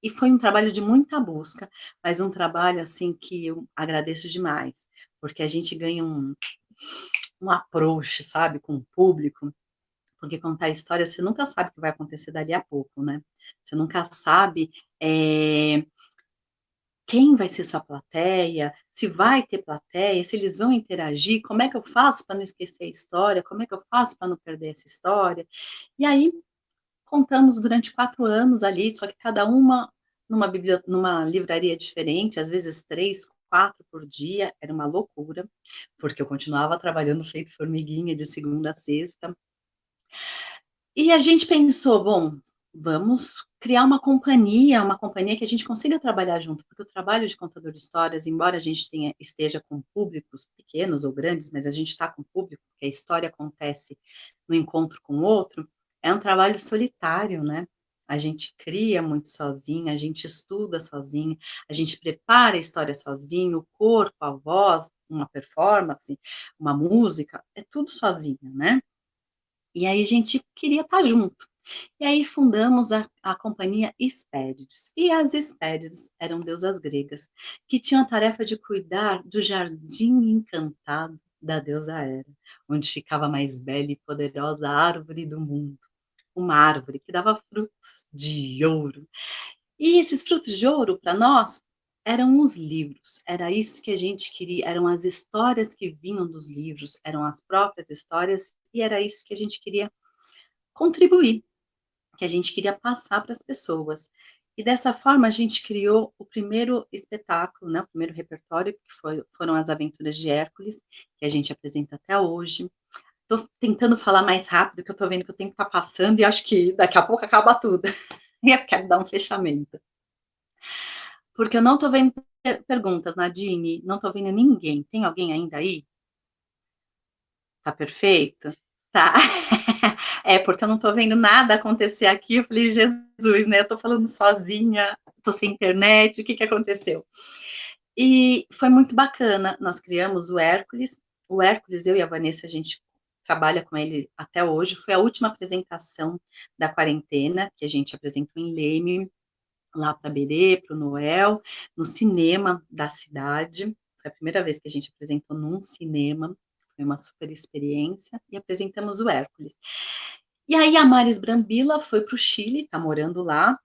E foi um trabalho de muita busca, mas um trabalho assim que eu agradeço demais, porque a gente ganha um approach, sabe, com o público, porque contar história você nunca sabe o que vai acontecer dali a pouco, né? Você nunca sabe quem vai ser sua plateia, se vai ter plateia, se eles vão interagir, como é que eu faço para não esquecer a história, como é que eu faço para não perder essa história. E aí contamos durante 4 anos ali, só que cada uma numa livraria diferente, às vezes 3, 4 por dia, era uma loucura, porque eu continuava trabalhando feito formiguinha de segunda a sexta. E a gente pensou, bom, vamos criar uma companhia que a gente consiga trabalhar junto, porque o trabalho de contador de histórias, embora a gente esteja com públicos pequenos ou grandes, mas a gente está com público, porque a história acontece no encontro com o outro, é um trabalho solitário, né? A gente cria muito sozinha, a gente estuda sozinha, a gente prepara a história sozinho, o corpo, a voz, uma performance, uma música, é tudo sozinha, né? E aí a gente queria estar junto. E aí fundamos a companhia Hespérides. E as Hespérides eram deusas gregas, que tinham a tarefa de cuidar do jardim encantado da deusa Hera, onde ficava a mais bela e poderosa árvore do mundo. Uma árvore que dava frutos de ouro. E esses frutos de ouro, para nós, eram os livros. Era isso que a gente queria, eram as histórias que vinham dos livros, eram as próprias histórias, e era isso que a gente queria contribuir, que a gente queria passar para as pessoas. E dessa forma a gente criou o primeiro espetáculo, né, o primeiro repertório, que foram as Aventuras de Hércules, que a gente apresenta até hoje. Estou tentando falar mais rápido, que eu estou vendo que o tempo está passando e acho que daqui a pouco acaba tudo. E eu quero dar um fechamento. Porque eu não estou vendo perguntas, Nadine, não estou vendo ninguém. Tem alguém ainda aí? Tá perfeito? Tá. É, porque eu não tô vendo nada acontecer aqui. Eu falei, Jesus, né? Eu tô falando sozinha, tô sem internet, o que que aconteceu? E foi muito bacana. Nós criamos o Hércules. O Hércules, eu e a Vanessa, a gente trabalha com ele até hoje. Foi a última apresentação da quarentena que a gente apresentou em Leme, lá para Berê, para o Noel, no cinema da cidade. Foi a primeira vez que a gente apresentou num cinema. Foi uma super experiência. E apresentamos o Hércules. E aí a Maris Brambila foi para o Chile, está morando lá,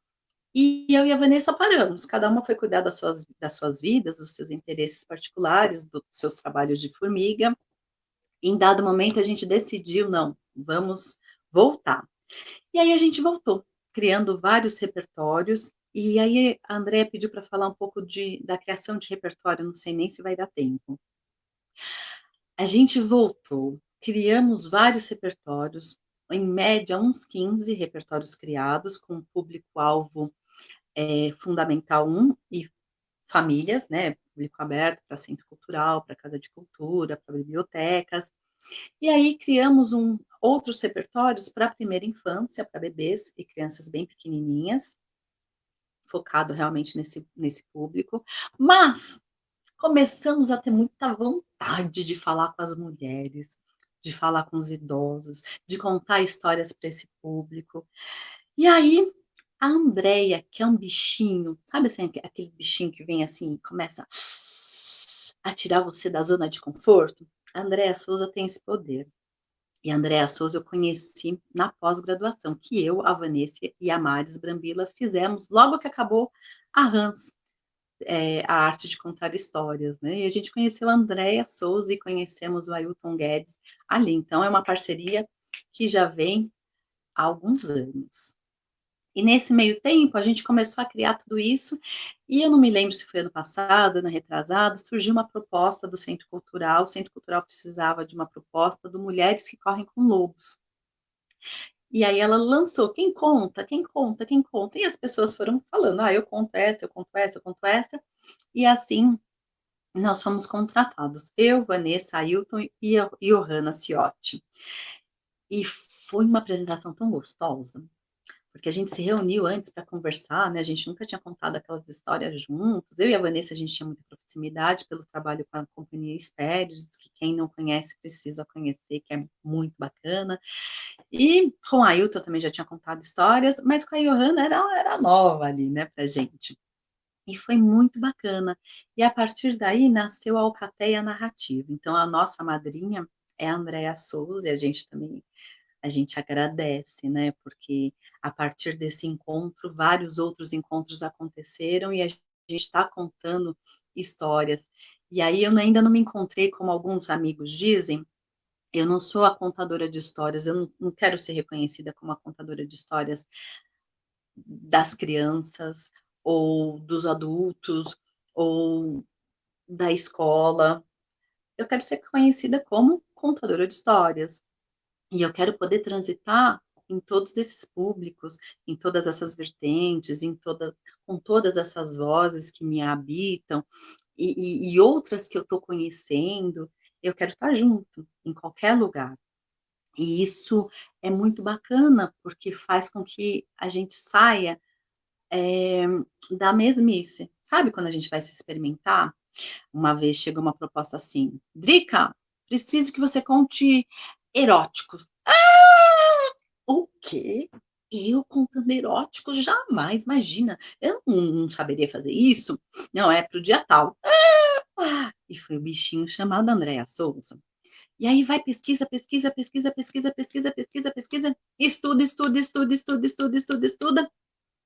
e eu e a Vanessa paramos. Cada uma foi cuidar das suas vidas, dos seus interesses particulares, dos seus trabalhos de formiga. E em dado momento a gente decidiu, não, vamos voltar. E aí a gente voltou, criando vários repertórios. E aí a Andrea pediu para falar um pouco da criação de repertório, não sei nem se vai dar tempo. A gente voltou, criamos vários repertórios, em média uns 15 repertórios criados, com público-alvo Fundamental 1 e famílias, né, público aberto para centro cultural, para casa de cultura, para bibliotecas. E aí criamos outros repertórios para a primeira infância, para bebês e crianças bem pequenininhas, focado realmente nesse público. Mas começamos a ter muita vontade de falar com as mulheres, de falar com os idosos, de contar histórias para esse público. E aí, a Andrea, que é um bichinho, sabe assim, aquele bichinho que vem assim, começa a tirar você da zona de conforto? A Andréa Souza tem esse poder. E a Andréa Souza eu conheci na pós-graduação, que eu, a Vanessa e a Maris Brambila fizemos logo que acabou a Hans, a arte de contar histórias, né? E a gente conheceu a Andréa Souza e conhecemos o Ailton Guedes ali. Então, é uma parceria que já vem há alguns anos. E nesse meio tempo, a gente começou a criar tudo isso, e eu não me lembro se foi ano passado, ano retrasado, surgiu uma proposta do Centro Cultural, o Centro Cultural precisava de uma proposta do Mulheres que Correm com Lobos. E aí ela lançou, quem conta, quem conta, quem conta, e as pessoas foram falando, eu conto essa, eu conto essa, eu conto essa, e assim nós fomos contratados, eu, Vanessa, Ailton e a Johanna Ciotti. E foi uma apresentação tão gostosa, porque a gente se reuniu antes para conversar, né? A gente nunca tinha contado aquelas histórias juntos. Eu e a Vanessa, a gente tinha muita proximidade pelo trabalho com a companhia Espéries, que quem não conhece precisa conhecer, que é muito bacana. E com a Ailton também já tinha contado histórias, mas com a Johanna era nova ali, né, pra gente. E foi muito bacana. E a partir daí nasceu a Alcateia Narrativa. Então, a nossa madrinha é a Andréa Souza, e a gente agradece, né? Porque a partir desse encontro, vários outros encontros aconteceram e a gente está contando histórias. E aí eu ainda não me encontrei, como alguns amigos dizem, eu não sou a contadora de histórias, eu não quero ser reconhecida como a contadora de histórias das crianças, ou dos adultos, ou da escola. Eu quero ser conhecida como contadora de histórias. E eu quero poder transitar em todos esses públicos, em todas essas vertentes, com todas essas vozes que me habitam e outras que eu estou conhecendo. Eu quero estar junto, em qualquer lugar. E isso é muito bacana, porque faz com que a gente saia da mesmice. Sabe quando a gente vai se experimentar? Uma vez chegou uma proposta assim: Drica, preciso que você conte eróticos. O quê? Eu contando eróticos? Jamais, imagina. Eu não saberia fazer isso. Não, é pro dia tal. E foi o bichinho chamado Andréa Souza. E aí vai, pesquisa, pesquisa, pesquisa, pesquisa, pesquisa, pesquisa, pesquisa, estuda, estuda, estuda, estuda, estuda, estuda, estuda,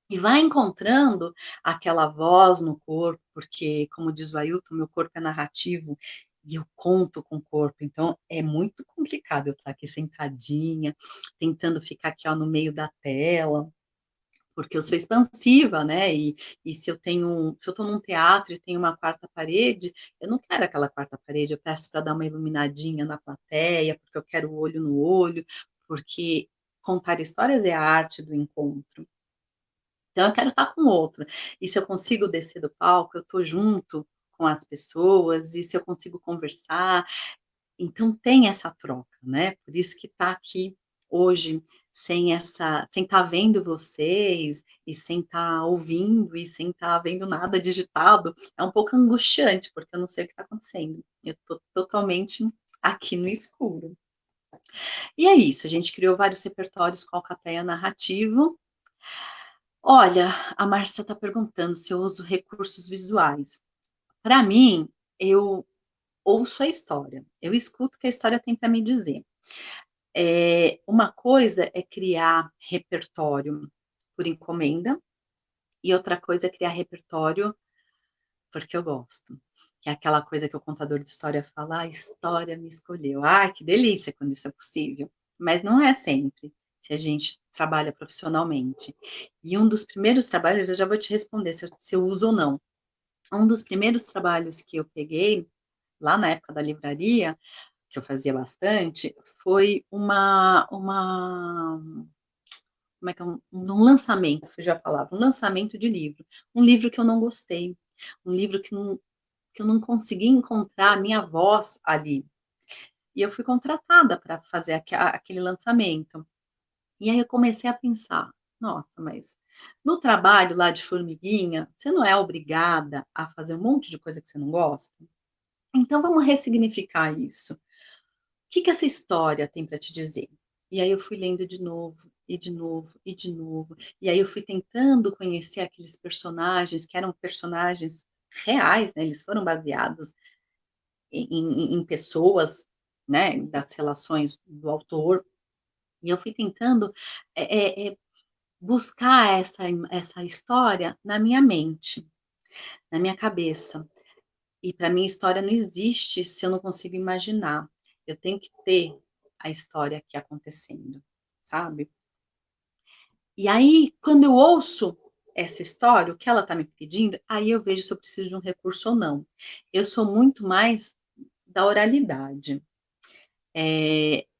e vai encontrando aquela voz no corpo, porque, como diz o Ailton, meu corpo é narrativo, e eu conto com o corpo, então é muito complicado eu estar aqui sentadinha, tentando ficar aqui ó, no meio da tela, porque eu sou expansiva, né? E se eu estou num teatro e tenho uma quarta parede, eu não quero aquela quarta parede, eu peço para dar uma iluminadinha na plateia, porque eu quero o olho no olho, porque contar histórias é a arte do encontro. Então, eu quero estar com outro. E se eu consigo descer do palco, eu estou junto com as pessoas, e se eu consigo conversar. Então, tem essa troca, né? Por isso que está aqui hoje, sem estar vendo vocês, e sem estar ouvindo, e sem estar vendo nada digitado, é um pouco angustiante, porque eu não sei o que está acontecendo. Eu estou totalmente aqui no escuro. E é isso, a gente criou vários repertórios com alcateia narrativo. Olha, a Márcia está perguntando se eu uso recursos visuais. Para mim, eu ouço a história, eu escuto o que a história tem para me dizer. Uma coisa é criar repertório por encomenda, e outra coisa é criar repertório porque eu gosto. Que é aquela coisa que o contador de história fala, a história me escolheu. Ah, que delícia quando isso é possível. Mas não é sempre, se a gente trabalha profissionalmente. E um dos primeiros trabalhos, eu já vou te responder se eu uso ou não. Um dos primeiros trabalhos que eu peguei, lá na época da livraria, que eu fazia bastante, foi como é que é, um lançamento, fugiu a palavra, um lançamento de livro. Um livro que eu não gostei, um livro que eu não consegui encontrar a minha voz ali. E eu fui contratada para fazer aquele lançamento. E aí eu comecei a pensar, nossa, mas no trabalho lá de formiguinha, você não é obrigada a fazer um monte de coisa que você não gosta? Então vamos ressignificar isso. O que que essa história tem para te dizer? E aí eu fui lendo de novo, e de novo, e de novo. E aí eu fui tentando conhecer aqueles personagens que eram personagens reais, né? Eles foram baseados em pessoas, né, das relações do autor, e eu fui tentando buscar essa história na minha mente, na minha cabeça. E para mim, história não existe se eu não consigo imaginar. Eu tenho que ter a história aqui acontecendo, sabe? E aí, quando eu ouço essa história, o que ela está me pedindo, aí eu vejo se eu preciso de um recurso ou não. Eu sou muito mais da oralidade.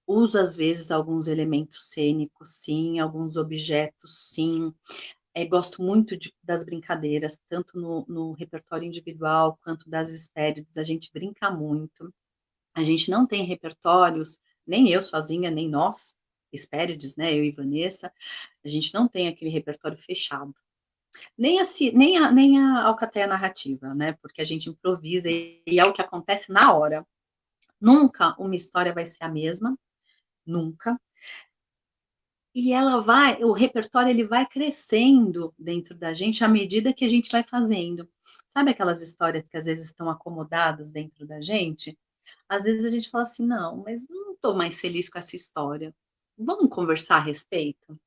Uso, às vezes, alguns elementos cênicos, sim, alguns objetos, sim. Gosto muito das brincadeiras, tanto no repertório individual quanto das Hespérides, a gente brinca muito. A gente não tem repertórios, nem eu sozinha, nem nós, Hespérides, né, eu e Vanessa, a gente não tem aquele repertório fechado. Nem a alcateia narrativa, né, porque a gente improvisa e é o que acontece na hora. Nunca uma história vai ser a mesma, nunca. E o repertório ele vai crescendo dentro da gente à medida que a gente vai fazendo. Sabe aquelas histórias que às vezes estão acomodadas dentro da gente? Às vezes a gente fala assim, não, mas não estou mais feliz com essa história. Vamos conversar a respeito?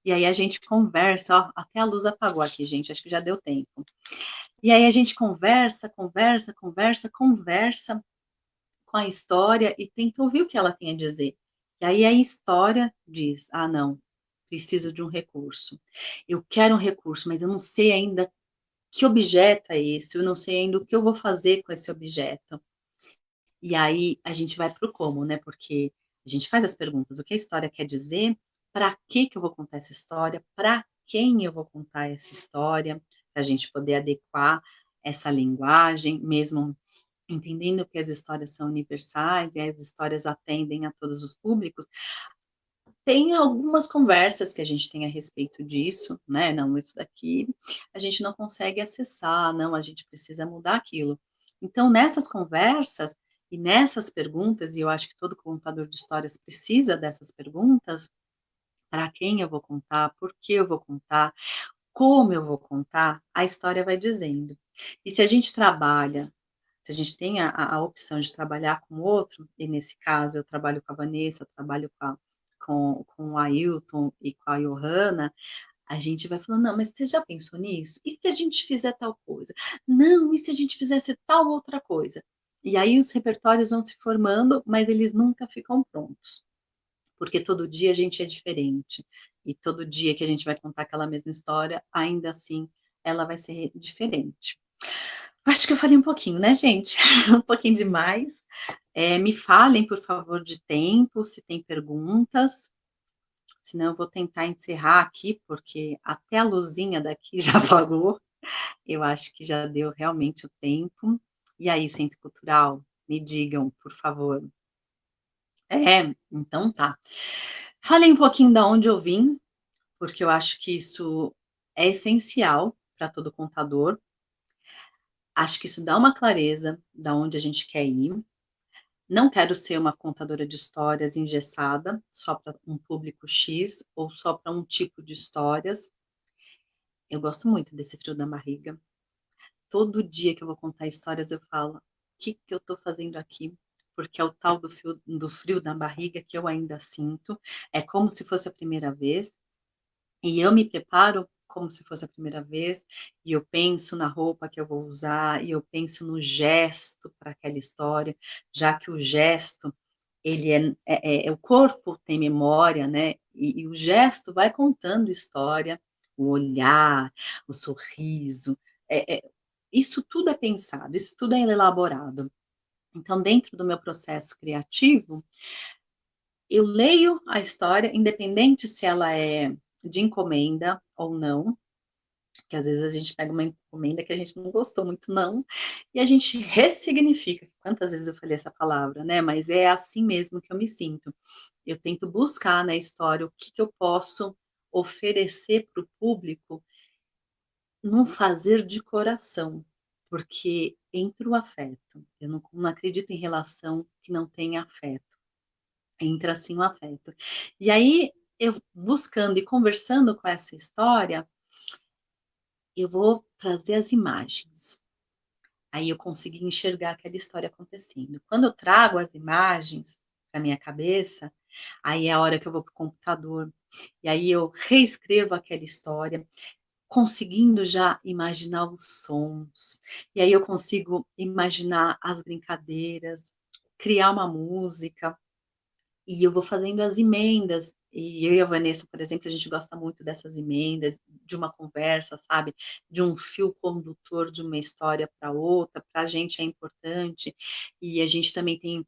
E aí a gente conversa, ó, até a luz apagou aqui, gente, acho que já deu tempo. E aí a gente conversa, conversa, conversa, conversa com a história e tenta ouvir o que ela tem a dizer. E aí a história diz, ah, não, preciso de um recurso. Eu quero um recurso, mas eu não sei ainda que objeto é esse, eu não sei ainda o que eu vou fazer com esse objeto. E aí a gente vai para o como, né? Porque a gente faz as perguntas, o que a história quer dizer, para que eu vou contar essa história, para quem eu vou contar essa história, para a gente poder adequar essa linguagem, mesmo entendendo que as histórias são universais e as histórias atendem a todos os públicos. Tem algumas conversas que a gente tem a respeito disso, né? Não, isso daqui a gente não consegue acessar, não, a gente precisa mudar aquilo. Então, nessas conversas e nessas perguntas, e eu acho que todo contador de histórias precisa dessas perguntas, para quem eu vou contar, por que eu vou contar, como eu vou contar, a história vai dizendo. E se a gente trabalha, se a gente tem a opção de trabalhar com outro, e nesse caso eu trabalho com a Vanessa, trabalho com o Ailton e com a Johanna, a gente vai falando, não, mas você já pensou nisso? E se a gente fizer tal coisa? Não, e se a gente fizesse tal outra coisa? E aí os repertórios vão se formando, mas eles nunca ficam prontos. Porque todo dia a gente é diferente. E todo dia que a gente vai contar aquela mesma história, ainda assim, ela vai ser diferente. Acho que eu falei um pouquinho, né, gente? Um pouquinho demais. Me falem, por favor, de tempo, se tem perguntas. Senão eu vou tentar encerrar aqui, porque até a luzinha daqui já apagou. Eu acho que já deu realmente o tempo. E aí, Centro Cultural, me digam, por favor. Então tá. Falei um pouquinho da onde eu vim, porque eu acho que isso é essencial para todo contador. Acho que isso dá uma clareza da onde a gente quer ir. Não quero ser uma contadora de histórias engessada, só para um público X ou só para um tipo de histórias. Eu gosto muito desse frio da barriga. Todo dia que eu vou contar histórias, eu falo: o que eu estou fazendo aqui? Porque é o tal do frio da barriga que eu ainda sinto. É como se fosse a primeira vez. E eu me preparo como se fosse a primeira vez, e eu penso na roupa que eu vou usar, e eu penso no gesto para aquela história, já que o gesto, ele o corpo tem memória, né? E o gesto vai contando história, o olhar, o sorriso, isso tudo é pensado, isso tudo é elaborado. Então, dentro do meu processo criativo, eu leio a história, independente se ela é de encomenda ou não, que às vezes a gente pega uma encomenda que a gente não gostou muito, não, e a gente ressignifica. Quantas vezes eu falei essa palavra, né? Mas é assim mesmo que eu me sinto. Eu tento buscar na história o que eu posso oferecer para o público num fazer de coração, porque entra o afeto. Eu não acredito em relação que não tenha afeto. Entra assim o afeto. E aí, eu buscando e conversando com essa história, eu vou trazer as imagens. Aí eu consegui enxergar aquela história acontecendo. Quando eu trago as imagens para minha cabeça, aí é a hora que eu vou para o computador, e aí eu reescrevo aquela história, conseguindo já imaginar os sons, e aí eu consigo imaginar as brincadeiras, criar uma música, e eu vou fazendo as emendas, e eu e a Vanessa, por exemplo, a gente gosta muito dessas emendas, de uma conversa, sabe? De um fio condutor de uma história para outra, para a gente é importante, e a gente também tem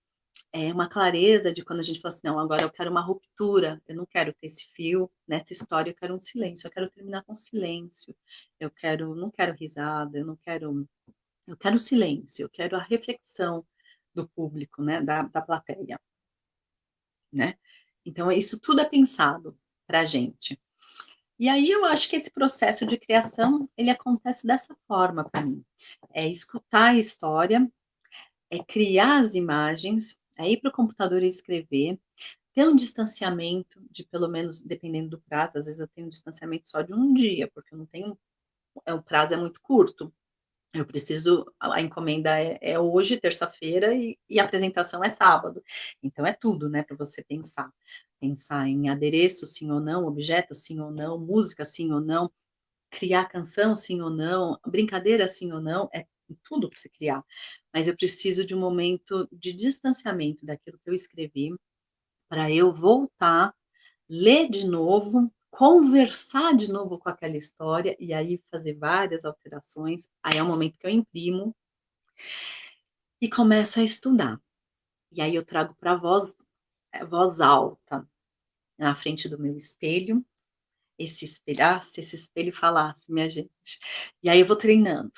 uma clareza de quando a gente fala assim, não, agora eu quero uma ruptura, eu não quero ter esse fio, nessa história eu quero um silêncio, eu quero terminar com silêncio, não quero risada, eu quero silêncio, eu quero a reflexão do público, né, da plateia, né? Então, isso tudo é pensado para a gente. E aí eu acho que esse processo de criação, ele acontece dessa forma para mim. É escutar a história, é criar as imagens, é ir para o computador e escrever, ter um distanciamento de pelo menos, dependendo do prazo, às vezes eu tenho um distanciamento só de um dia, porque eu não tenho, o prazo é muito curto. Eu preciso, a encomenda é hoje, terça-feira, e a apresentação é sábado. Então é tudo, né, para você pensar. Pensar em adereço, sim ou não, objeto, sim ou não, música, sim ou não, criar canção, sim ou não, brincadeira, sim ou não, é tudo para você criar. Mas eu preciso de um momento de distanciamento daquilo que eu escrevi, para eu voltar, ler de novo, conversar de novo com aquela história, e aí fazer várias alterações. Aí é o momento que eu imprimo e começo a estudar. E aí eu trago para voz alta, na frente do meu espelho, se esse espelho falasse, minha gente. E aí eu vou treinando,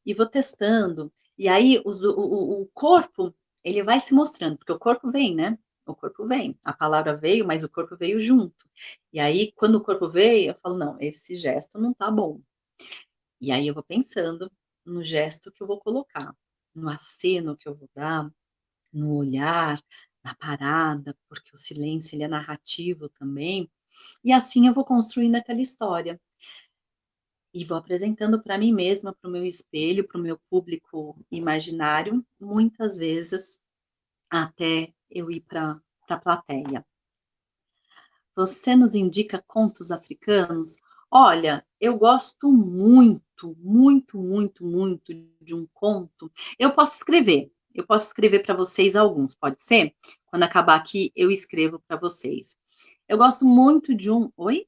e vou testando, e aí o corpo, ele vai se mostrando, porque o corpo vem, né? O corpo vem, a palavra veio, mas o corpo veio junto. E aí, quando o corpo veio, eu falo, não, esse gesto não tá bom. E aí eu vou pensando no gesto que eu vou colocar, no aceno que eu vou dar, no olhar, na parada, porque o silêncio ele é narrativo também, e assim eu vou construindo aquela história. E vou apresentando para mim mesma, para o meu espelho, para o meu público imaginário, muitas vezes até eu ir para a plateia. Você nos indica contos africanos? Olha, eu gosto muito, muito, muito, muito de um conto. Eu posso escrever para vocês alguns, pode ser? Quando acabar aqui, eu escrevo para vocês. Eu gosto muito de um. Oi?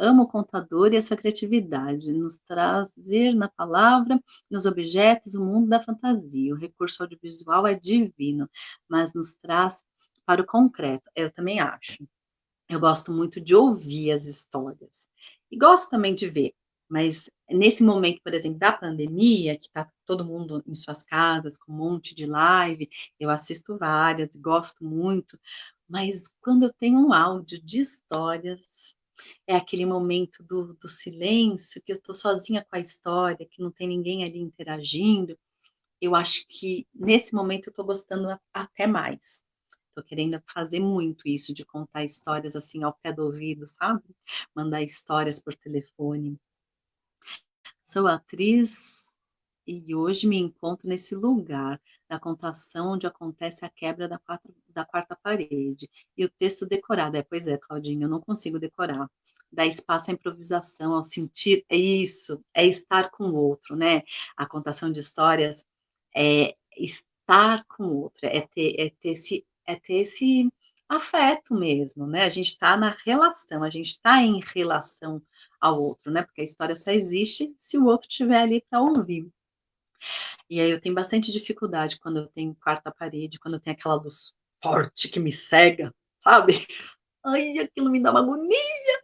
Amo o contador e a sua criatividade, nos trazer na palavra, nos objetos, o mundo da fantasia. O recurso audiovisual é divino, mas nos traz para o concreto. Eu também acho. Eu gosto muito de ouvir as histórias. E gosto também de ver. Mas nesse momento, por exemplo, da pandemia, que está todo mundo em suas casas, com um monte de live, eu assisto várias, gosto muito. Mas quando eu tenho um áudio de histórias, é aquele momento do silêncio, que eu estou sozinha com a história, que não tem ninguém ali interagindo. Eu acho que nesse momento eu estou gostando até mais. Tô querendo fazer muito isso, de contar histórias assim ao pé do ouvido, sabe? Mandar histórias por telefone. Sou atriz e hoje me encontro nesse lugar da contação onde acontece a quebra da quarta parede. E o texto decorado. Pois é, Claudinha, eu não consigo decorar. Dá espaço à improvisação, ao sentir. É isso, é estar com o outro, né? A contação de histórias é estar com o outro, é ter esse afeto mesmo, né? A gente está na relação, a gente está em relação ao outro, né? Porque a história só existe se o outro estiver ali para ouvir. E aí eu tenho bastante dificuldade quando eu tenho quarta parede, quando eu tenho aquela luz forte que me cega, sabe? Ai, aquilo me dá uma agonia.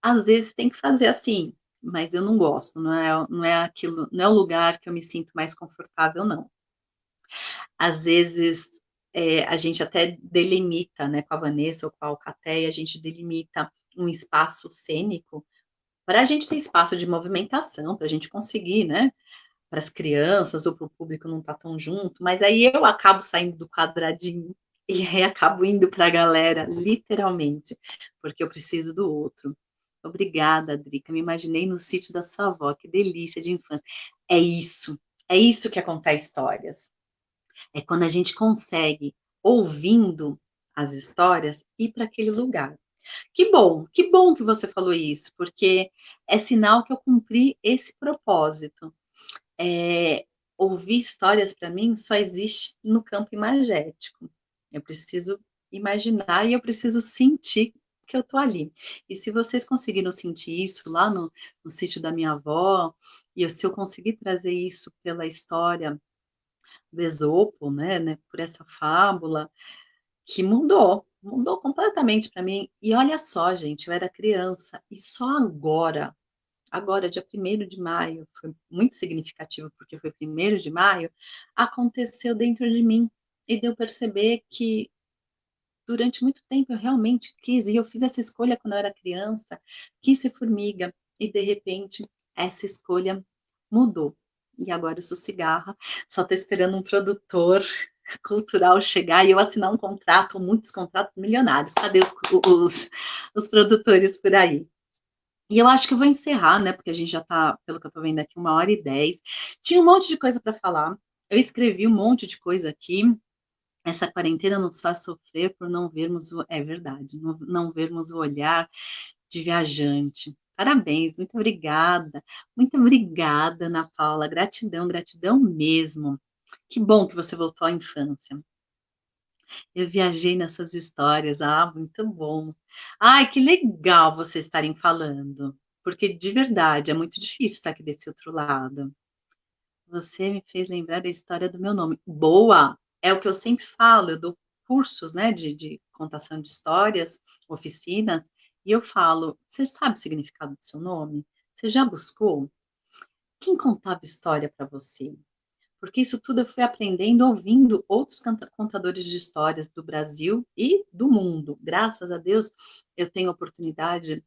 Às vezes tem que fazer assim, mas eu não gosto, não é aquilo, não é o lugar que eu me sinto mais confortável, não. Às vezes a gente até delimita, né, com a Vanessa ou com a Alcateia, a gente delimita um espaço cênico para a gente ter espaço de movimentação, para a gente conseguir, né, para as crianças ou para o público não estar tão junto, mas aí eu acabo saindo do quadradinho e aí acabo indo para a galera, literalmente, porque eu preciso do outro. Obrigada, Drica. Me imaginei no sítio da sua avó, que delícia de infância. É isso. É isso que é contar histórias. É quando a gente consegue, ouvindo as histórias, ir para aquele lugar. Que bom que você falou isso, porque é sinal que eu cumpri esse propósito. Eh, Ouvir histórias para mim só existe no campo imagético. Eu preciso imaginar e eu preciso sentir que eu estou ali. E se vocês conseguiram sentir isso lá no sítio da minha avó, e se eu conseguir trazer isso pela história do Esopo, né, por essa fábula, que mudou completamente para mim. E olha só, gente, eu era criança e só agora, dia 1º de maio, foi muito significativo porque foi 1º de maio, aconteceu dentro de mim e deu perceber que durante muito tempo eu realmente quis, e eu fiz essa escolha quando eu era criança, quis ser formiga, e de repente essa escolha mudou. E agora eu sou cigarra, só estou esperando um produtor cultural chegar e eu assinar um contrato, muitos contratos milionários. Cadê os produtores por aí? E eu acho que eu vou encerrar, né? Porque a gente já está, pelo que eu estou vendo aqui, 1h10. Tinha um monte de coisa para falar. Eu escrevi um monte de coisa aqui. Essa quarentena nos faz sofrer por não vermos é verdade, não vermos o olhar de viajante. Parabéns, muito obrigada, Ana Paula, gratidão, gratidão mesmo. Que bom que você voltou à infância. Eu viajei nessas histórias, muito bom. Ai, que legal vocês estarem falando, porque de verdade é muito difícil estar aqui desse outro lado. Você me fez lembrar da história do meu nome. Boa! É o que eu sempre falo, eu dou cursos, né, de contação de histórias, oficinas, e eu falo: "Você sabe o significado do seu nome? Você já buscou? Quem contava história para você?" Porque isso tudo eu fui aprendendo ouvindo outros contadores de histórias do Brasil e do mundo. Graças a Deus, eu tenho a oportunidade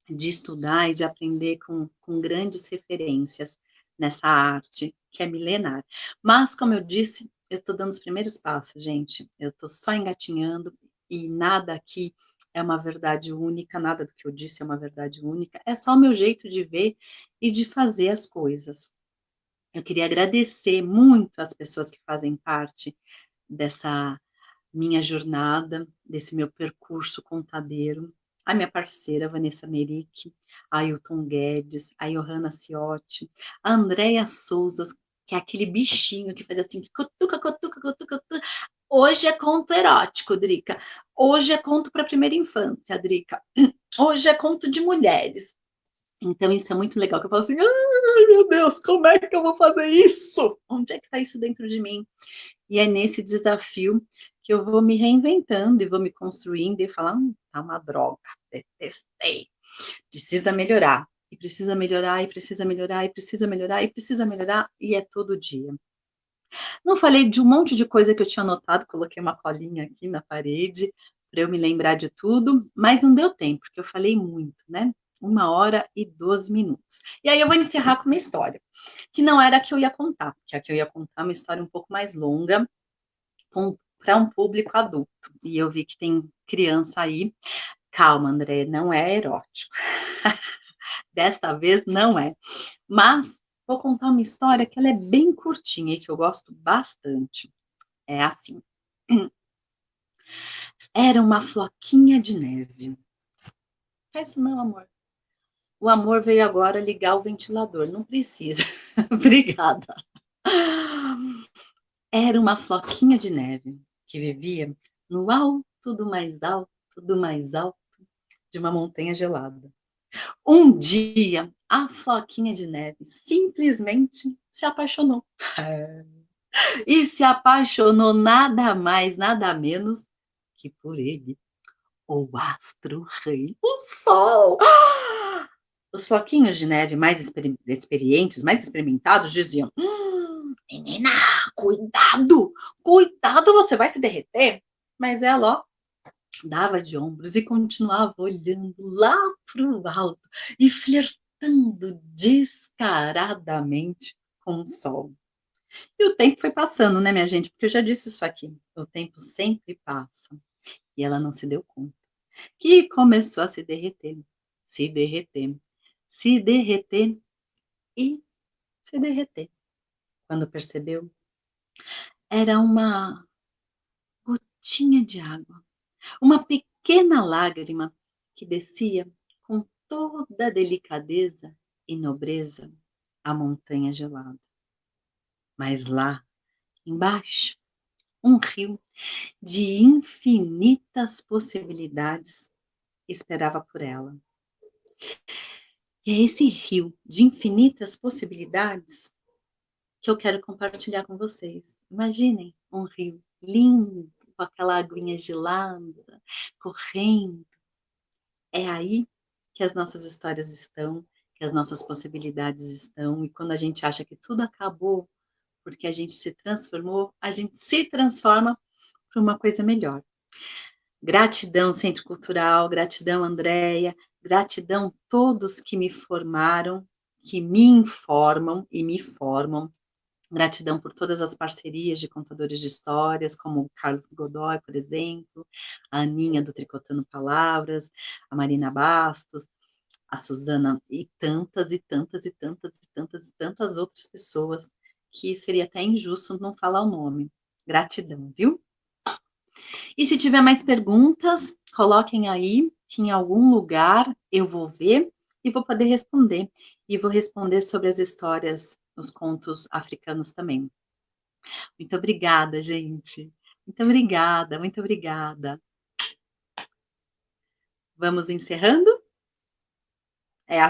de estudar e de aprender com grandes referências nessa arte que é milenar. Mas, como eu disse, eu estou dando os primeiros passos, gente. Eu estou só engatinhando e nada aqui é uma verdade única, nada do que eu disse é uma verdade única. É só o meu jeito de ver e de fazer as coisas. Eu queria agradecer muito as pessoas que fazem parte dessa minha jornada, desse meu percurso contadeiro, a minha parceira Vanessa Merick, a Ailton Guedes, a Johanna Ciotti, a Andréia Souza, que é aquele bichinho que faz assim, que cutuca, cutuca, cutuca, cutuca. Hoje é conto erótico, Drica. Hoje é conto para primeira infância, Drica. Hoje é conto de mulheres. Então, isso é muito legal, que eu falo assim, ai, meu Deus, como é que eu vou fazer isso? Onde é que está isso dentro de mim? E é nesse desafio que eu vou me reinventando e vou me construindo e falar, tá uma droga, detestei. Precisa melhorar, e precisa melhorar, e precisa melhorar, e precisa melhorar, e precisa melhorar, e é todo dia. Não falei de um monte de coisa que eu tinha anotado, coloquei uma colinha aqui na parede para eu me lembrar de tudo, mas não deu tempo, porque eu falei muito, né? 1h12. E aí eu vou encerrar com uma história, que não era a que eu ia contar, porque a que eu ia contar é uma história um pouco mais longa, para um público adulto. E eu vi que tem criança aí. Calma, André, não é erótico. Desta vez não é. Mas vou contar uma história que ela é bem curtinha e que eu gosto bastante. É assim. Era uma floquinha de neve. Faz isso não, amor. O amor veio agora ligar o ventilador. Não precisa. Obrigada. Era uma floquinha de neve que vivia no alto do mais alto de uma montanha gelada. Um dia, a floquinha de neve simplesmente se apaixonou. E se apaixonou nada mais, nada menos que por ele, o astro-rei, o sol. Os floquinhos de neve mais experientes, mais experimentados, diziam: menina, cuidado, cuidado, você vai se derreter. Mas ela, ó, dava de ombros e continuava olhando lá para o alto e flertando descaradamente com o sol. E o tempo foi passando, né, minha gente? Porque eu já disse isso aqui. O tempo sempre passa. E ela não se deu conta. Que começou a se derreter, se derreter, se derreter e se derreter. Quando percebeu, era uma gotinha de água, uma pequena lágrima que descia com toda a delicadeza e nobreza a montanha gelada. Mas lá, embaixo, um rio de infinitas possibilidades esperava por ela. E é esse rio de infinitas possibilidades que eu quero compartilhar com vocês. Imaginem um rio lindo, com aquela aguinha gelada, correndo. É aí que as nossas histórias estão, que as nossas possibilidades estão, e quando a gente acha que tudo acabou, porque a gente se transformou, a gente se transforma para uma coisa melhor. Gratidão, Centro Cultural, gratidão, Andréia, gratidão todos que me formaram, que me informam e me formam. Gratidão por todas as parcerias de contadores de histórias, como o Carlos Godoy, por exemplo, a Aninha do Tricotando Palavras, a Marina Bastos, a Suzana e tantas e tantas e tantas e tantas e tantas outras pessoas que seria até injusto não falar o nome. Gratidão, viu? E se tiver mais perguntas, coloquem aí, que em algum lugar eu vou ver e vou poder responder. E vou responder sobre as histórias, os contos africanos também. Muito obrigada, gente. Muito obrigada, muito obrigada. Vamos encerrando?